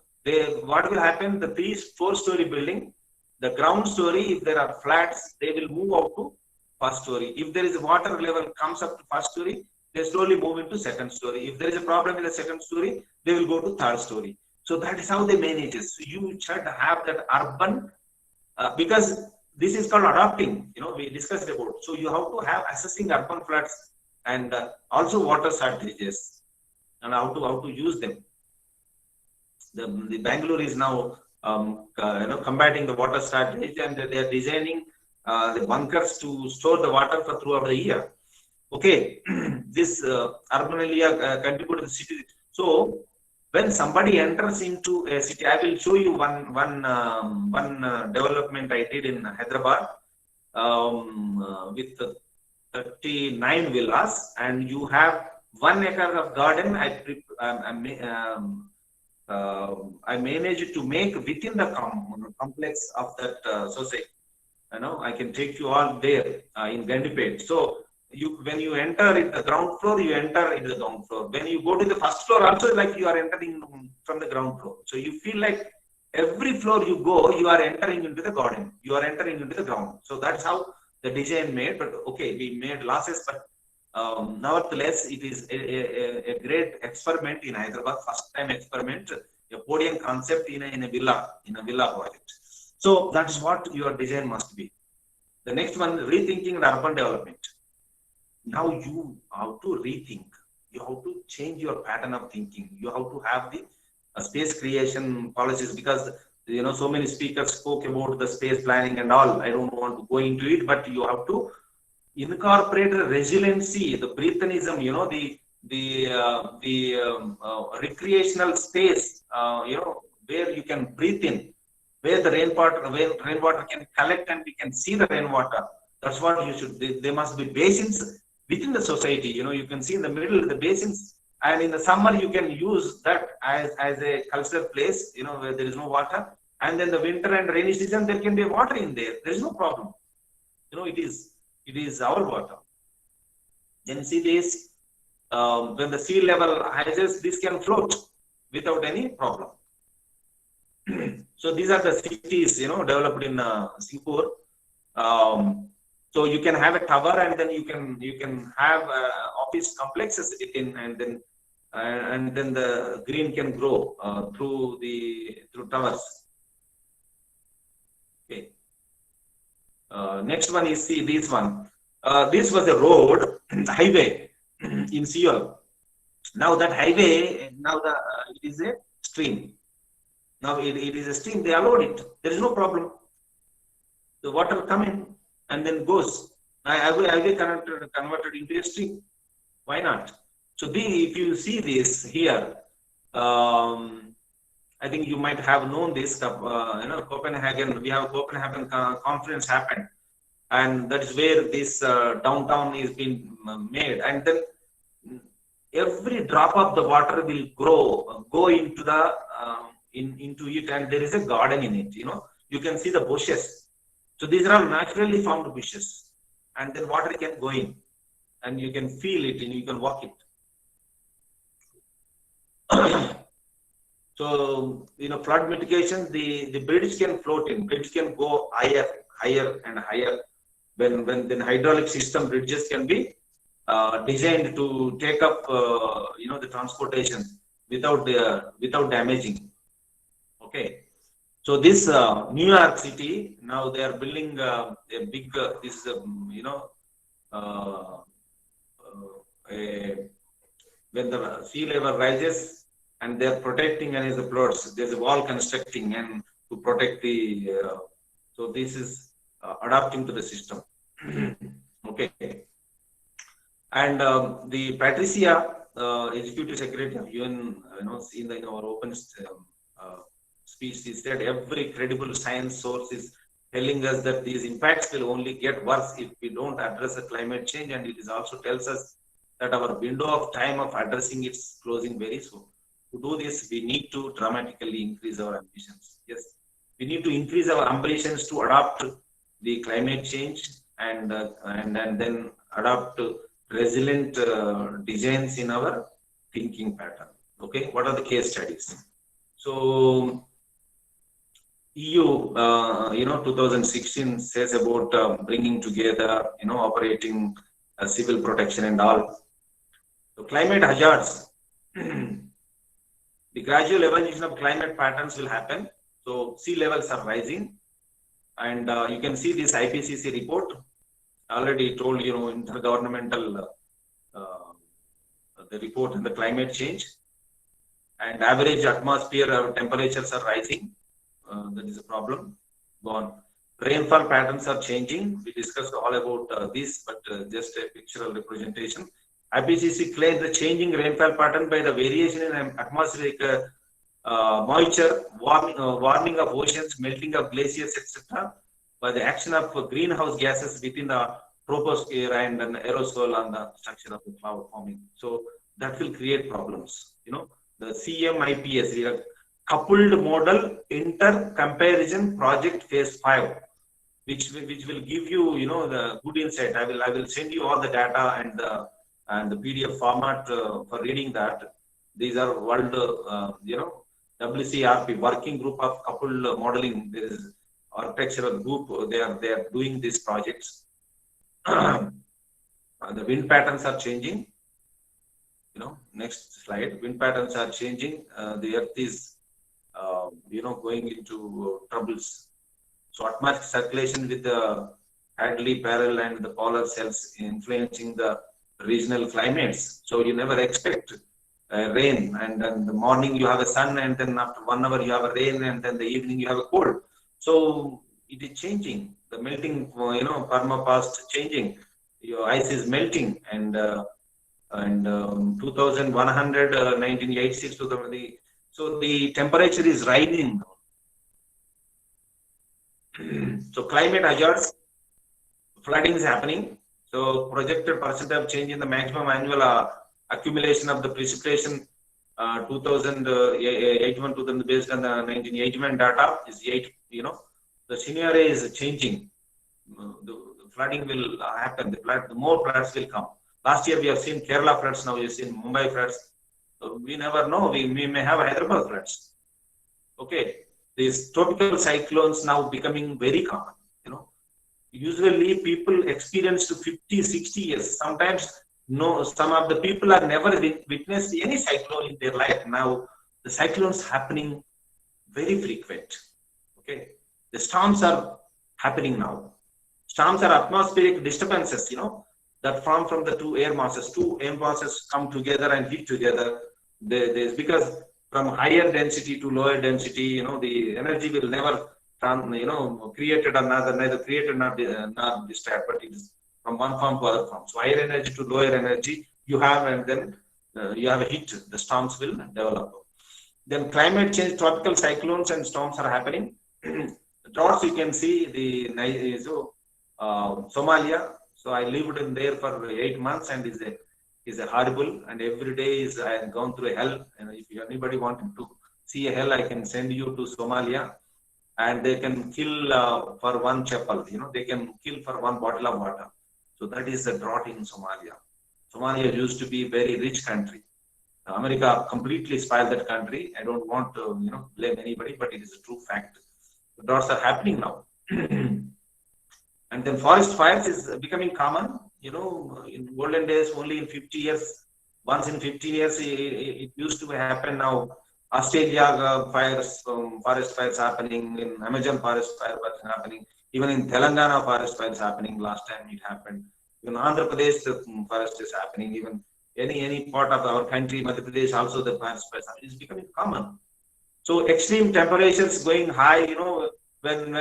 what will happen? The 3-4 story building, the ground story, if there are flats, they will move out to first story. If there is a water level comes up to first story, they slowly move into second story. If there is a problem in the second story, they will go to third story. So that is how they manage it. So you should have that urban, because this is called adapting. We discussed about. So you have to have assessing urban floods and also water shortages, and how to use them. The Bangalore is now combating the water shortage, and they are designing the bunkers to store the water for throughout the year. Okay, this urban area contribute to the city. So when somebody enters into a city, I will show you one development I did in Hyderabad with 39 villas, and you have 1 acre of garden. I managed to make within the complex of that society. I can take you all there in Gandipet. So when you enter in the ground floor, you enter into the ground floor. When you go to the first floor, also like you are entering from the ground floor. So you feel like every floor you go, you are entering into the garden. You are entering into the ground. So that's how the design made. But okay, we made losses, but nevertheless, it is a great experiment in Hyderabad, first time experiment, a podium concept in a villa project. So that is what your design must be. The next one, rethinking the urban development. Now you have to rethink. You have to change your pattern of thinking. You have to have the space creation policies, because so many speakers spoke about the space planning and all. I don't want to go into it, but you have to incorporate the resiliency, the breathenism, the recreational space, where you can breathe in, where the rainwater can collect and we can see the rainwater. That's what you should. There must be basins within the society. You can see in the middle the basins, and in the summer you can use that as a cultural place, where there is no water, and then the winter and rainy season there can be water in there. There is no problem. It is our water. Then see this, when the sea level rises, this can float without any problem. So these are the cities, developed in Singapore. So you can have a tower, and then you can have office complexes in, and then the green can grow through towers. Okay. Next one is, see this one. This was a road, highway in Seoul. Now that highway, now it is a stream. Now it is a stream, they allowed it. There is no problem. The water coming and then goes. Highway converted into a stream. Why not? So if you see this here, I think you might have known this. Copenhagen. We have Copenhagen conference happened, and that is where this downtown is being made. And then every drop of the water will go into the into it, and there is a garden in it. You can see the bushes. So these are naturally found bushes, and then water can go in, and you can feel it, and you can walk it. So, flood mitigation, the bridge can float in, bridge can go higher and higher. When the hydraulic system bridges can be designed to take up, the transportation without damaging. Okay. So this New York City, now they are building a big, when the sea level rises, and they are protecting against the floods. There's a wall constructing and to protect the. So this is adapting to the system. Okay. And the Patricia, Executive Secretary of UN, in our open speech, he said every credible science source is telling us that these impacts will only get worse if we don't address the climate change, and it is also tells us that our window of time of addressing it is closing very soon. To do this, we need to dramatically increase our ambitions. Yes, we need to increase our ambitions to adapt the climate change and then adapt resilient designs in our thinking pattern. Okay, what are the case studies? So EU, 2016 says about bringing together, operating civil protection and all. So climate hazards. The gradual evolution of climate patterns will happen. So sea levels are rising, and you can see this IPCC report already told, intergovernmental the report on the climate change, and average atmosphere temperatures are rising. That is a problem. Go on. Rainfall patterns are changing. We discussed all about this, but just a pictorial representation. IPCC claims the changing rainfall pattern by the variation in atmospheric moisture, warming of oceans, melting of glaciers, etc., by the action of greenhouse gases within the troposphere and an aerosol on the structure of the cloud forming. So that will create problems. The CMIPS, we have coupled model inter-comparison project phase 5, which will give you, the good insight. I will send you all the data and the PDF format for reading that. These are world, WCRP, working group of coupled modeling. There is architectural group. They are doing these projects. The wind patterns are changing. Next slide. Wind patterns are changing. The Earth is, going into troubles. So atmospheric circulation with the Hadley, Parallel, and the polar cells influencing the regional climates. So you never expect rain, and then the morning you have a sun, and then after 1 hour you have a rain, and then the evening you have a cold. So it is changing. The melting, permafrost changing. Your ice is melting, and 2100, 1986 to so the temperature is rising. So climate hazards, flooding is happening. So projected percent of change in the maximum annual accumulation of the precipitation 2081 based on the 1981 data is 8. The scenario is changing. The flooding will happen. The more floods will come. Last year we have seen Kerala floods. Now we have seen Mumbai floods. So we never know. We may have Hyderabad floods. Okay, these tropical cyclones now becoming very common. Usually people experience to 50, 60 years. Sometimes some of the people have never witnessed any cyclone in their life. Now the cyclones happening very frequent. Okay, the storms are happening now. Storms are atmospheric disturbances, that form from the two air masses. Two air masses come together and hit together. There's because from higher density to lower density, the energy will never created another, neither created not destroyed, but it is from one form to other form. So higher energy to lower energy you have, and then you have a hit. The storms will develop. Then climate change, tropical cyclones and storms are happening. The droughts you can see Somalia. So I lived in there for 8 months, and is a horrible. And every day I have gone through a hell. And if anybody wanted to see a hell, I can send you to Somalia, and they can kill for one chapel. They can kill for one bottle of water. So that is the drought in Somalia. Somalia used to be a very rich country. America completely spoiled that country. I don't want to blame anybody, but it is a true fact. The droughts are happening now. And then forest fires is becoming common. In olden days, only in 50 years, once in 15 years, it used to happen. Now, Australia forest fires happening, in Amazon forest fire was happening, even in Telangana forest fires happening. Last time it happened. Even Andhra Pradesh forest is happening. Even any part of our country, Madhya Pradesh, also the forest fires is becoming common. So extreme temperatures going high. When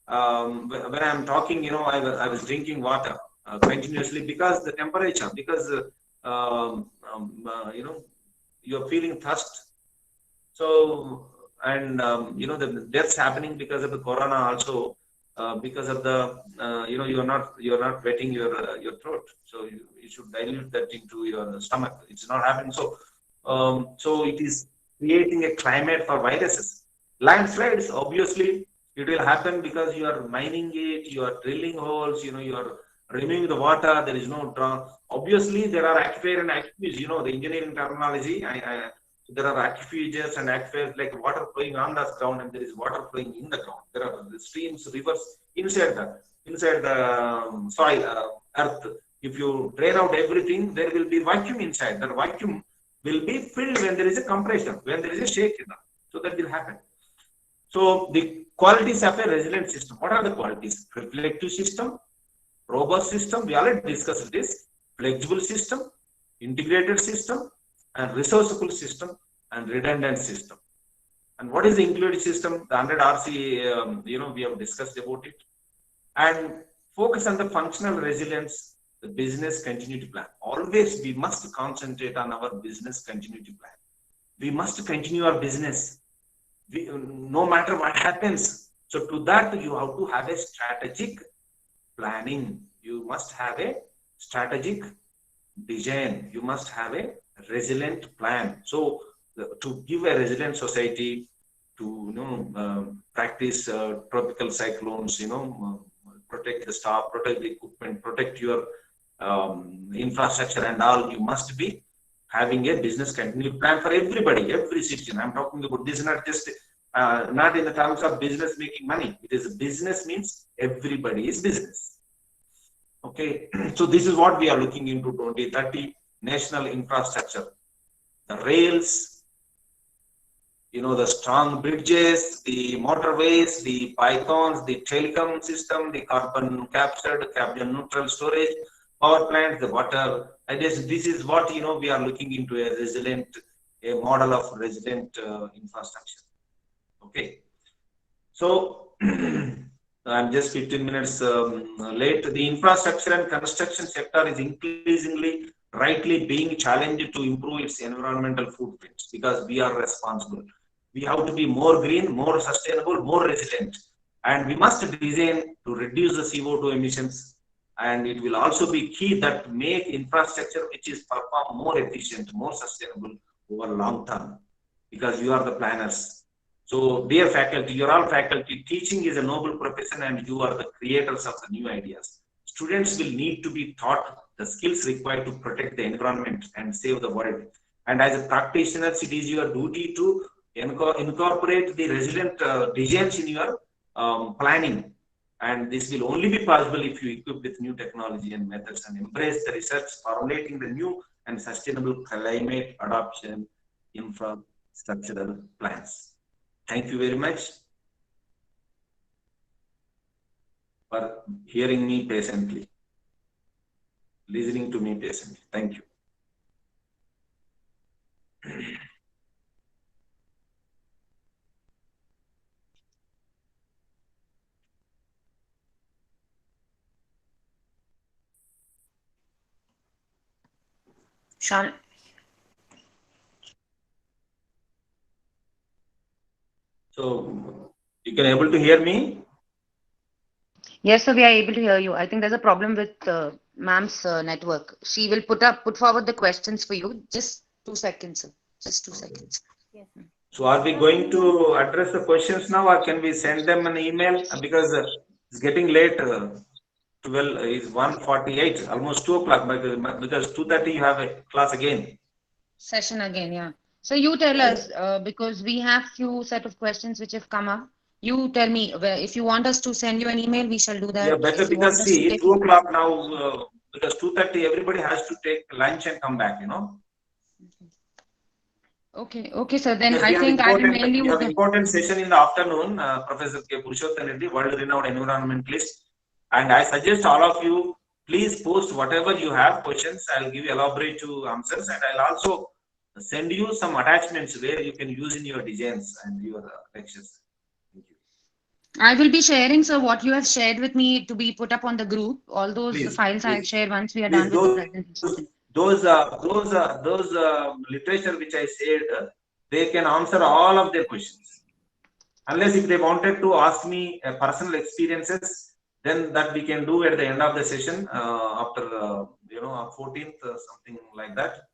I'm talking, I was drinking water continuously because the temperature, because you're feeling thirst. So, and the deaths happening because of the corona also, because of the you're not wetting your throat. So you should dilute that into your stomach. It's not happening. So it is creating a climate for viruses. Landslides, obviously, it will happen because you are mining it, you are drilling holes, you are removing the water, there is no draw. Obviously, there are aquifer and aquifers, the engineering terminology. There are aquifers and aquifers, like water flowing on the ground, and there is water flowing in the ground. There are the streams, rivers inside the soil, earth. If you drain out everything, there will be vacuum inside. That vacuum will be filled when there is a compression, when there is a shake. So that will happen. So the qualities of a resilient system. What are the qualities? Reflective system, robust system, we already discussed this, flexible system, integrated system, and resourceful system, and redundant system. And what is the included system? The 100 RC, we have discussed about it. And focus on the functional resilience, the business continuity plan. Always we must concentrate on our business continuity plan. We must continue our business. No matter what happens. So to that, you have to have a strategic planning. You must have a strategic design. You must have a resilient plan. So to give a resilient society, to practice tropical cyclones, protect the staff, protect the equipment, protect your infrastructure and all, you must be having a business continuity plan for everybody, every citizen. I'm talking about this, not just not in the terms of business making money. It is business means everybody is business. Okay, so this is what we are looking into 2030 national infrastructure. The rails, the strong bridges, the motorways, the pipelines, the telecom system, the carbon captured, carbon neutral storage, power plants, the water. And this is what we are looking into a model of resilient infrastructure. Okay, so I'm just 15 minutes late. The infrastructure and construction sector is increasingly rightly being challenged to improve its environmental footprints because we are responsible. We have to be more green, more sustainable, more resilient, and we must design to reduce the CO2 emissions. And it will also be key that make infrastructure which is perform more efficient, more sustainable over long term, because you are the planners. So dear faculty, you're all faculty, teaching is a noble profession and you are the creators of the new ideas. Students will need to be taught the skills required to protect the environment and save the world. And as a practitioner, it is your duty to incorporate the resilient designs in your planning. And this will only be possible if you equip with new technology and methods and embrace the research formulating the new and sustainable climate adoption infrastructural plans. Thank you very much. for hearing me patiently, listening to me patiently. Thank you. Shall So you can able to hear me? Yes, sir, we are able to hear you. I think there's a problem with ma'am's network. She will put forward the questions for you. Just 2 seconds, sir. Just 2 seconds. Yes. So are we going to address the questions now, or can we send them an email? Because it's getting late. 12 is 1:48, almost 2 o'clock. Because 2:30 you have a class again. Session again, yeah. So you tell us, because we have few set of questions which have come up. You tell me if you want us to send you an email, we shall do Yeah, that. better, If you want because us to see, take 2 o'clock now, because 2:30 everybody has to take lunch and come back, Okay, sir. Then Because I think I will mail we you have the. important session in the afternoon, Professor K. Purushottam Reddy, world-renowned environmentalist. And I suggest all of you, please post whatever you have questions. I'll give you elaborate answers, and I'll also send you some attachments where you can use in your designs and your lectures. Thank you. I will be sharing, sir, what you have shared with me to be put up on the group. All those Please, files I have please, shared once we are please, done with the presentation. those literature which I said, they can answer all of their questions. Unless if they wanted to ask me personal experiences, then that we can do at the end of the session after 14th, something like that.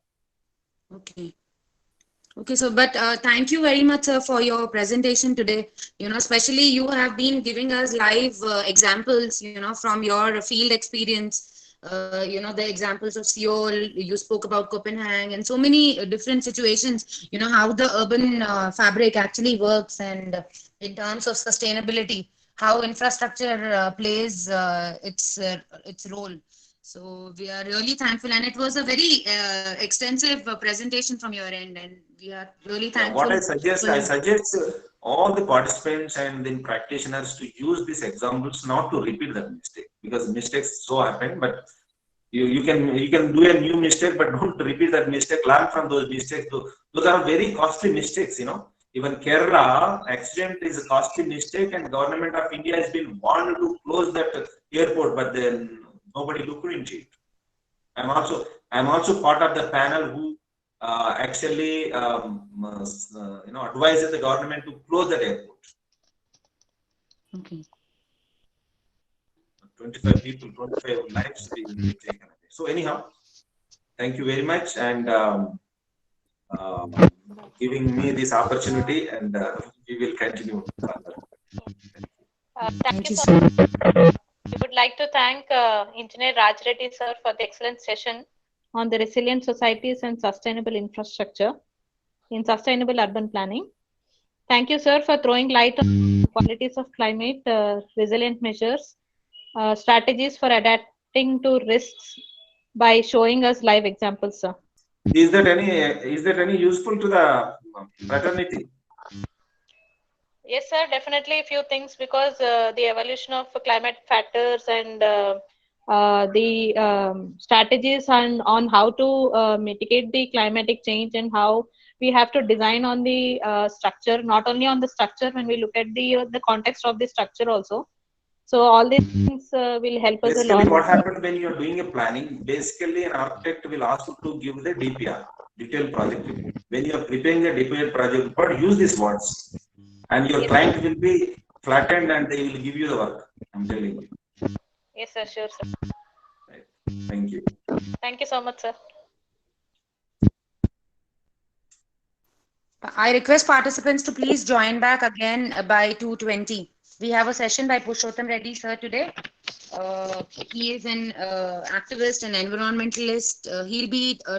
Okay, so but thank you very much, sir, for your presentation today. Especially you have been giving us live examples, from your field experience. The examples of Seoul, you spoke about Copenhagen, and so many different situations, how the urban fabric actually works, and in terms of sustainability, how infrastructure plays its role. So we are really thankful, and it was a very extensive presentation from your end, and we are really Yeah, what thankful. I suggest all the participants and then practitioners to use these examples, not to repeat that mistake, because mistakes so happen. But you can do a new mistake, but don't repeat that mistake. Learn from those mistakes. Those are very costly mistakes. Even Kerala accident is a costly mistake, and government of India has been warned to close that airport, but then nobody looked into it. I'm also part of the panel who actually advises the government to close that airport. Okay. 25 people, 25 lives being taken away. So anyhow, thank you very much, and giving me this opportunity, and we will continue further. Thank you so much. We would like to thank Engineer Raj Reddy sir for the excellent session on the resilient societies and sustainable infrastructure in sustainable urban planning. Thank you, sir, for throwing light on qualities of climate resilient measures, strategies for adapting to risks by showing us live examples, sir. Is that any useful to the fraternity? Yes, sir, definitely a few things, because the evolution of climate factors and the strategies on how to mitigate the climatic change, and how we have to design on the structure, not only on the structure, when we look at the context of the structure also. So all these things will help us a Basically, lot. what happens when you are doing a planning, basically an architect will ask you to give the DPR, detailed project report. When you are preparing a detailed project report, use these words, and your client will be flattened and they will give you the work. I'm telling you. Yes, sir, sure, sir. Right. Thank you. Thank you so much, sir. I request participants to please join back again by 2:20. We have a session by Purushottam Reddy sir today. He is an activist and environmentalist. He'll be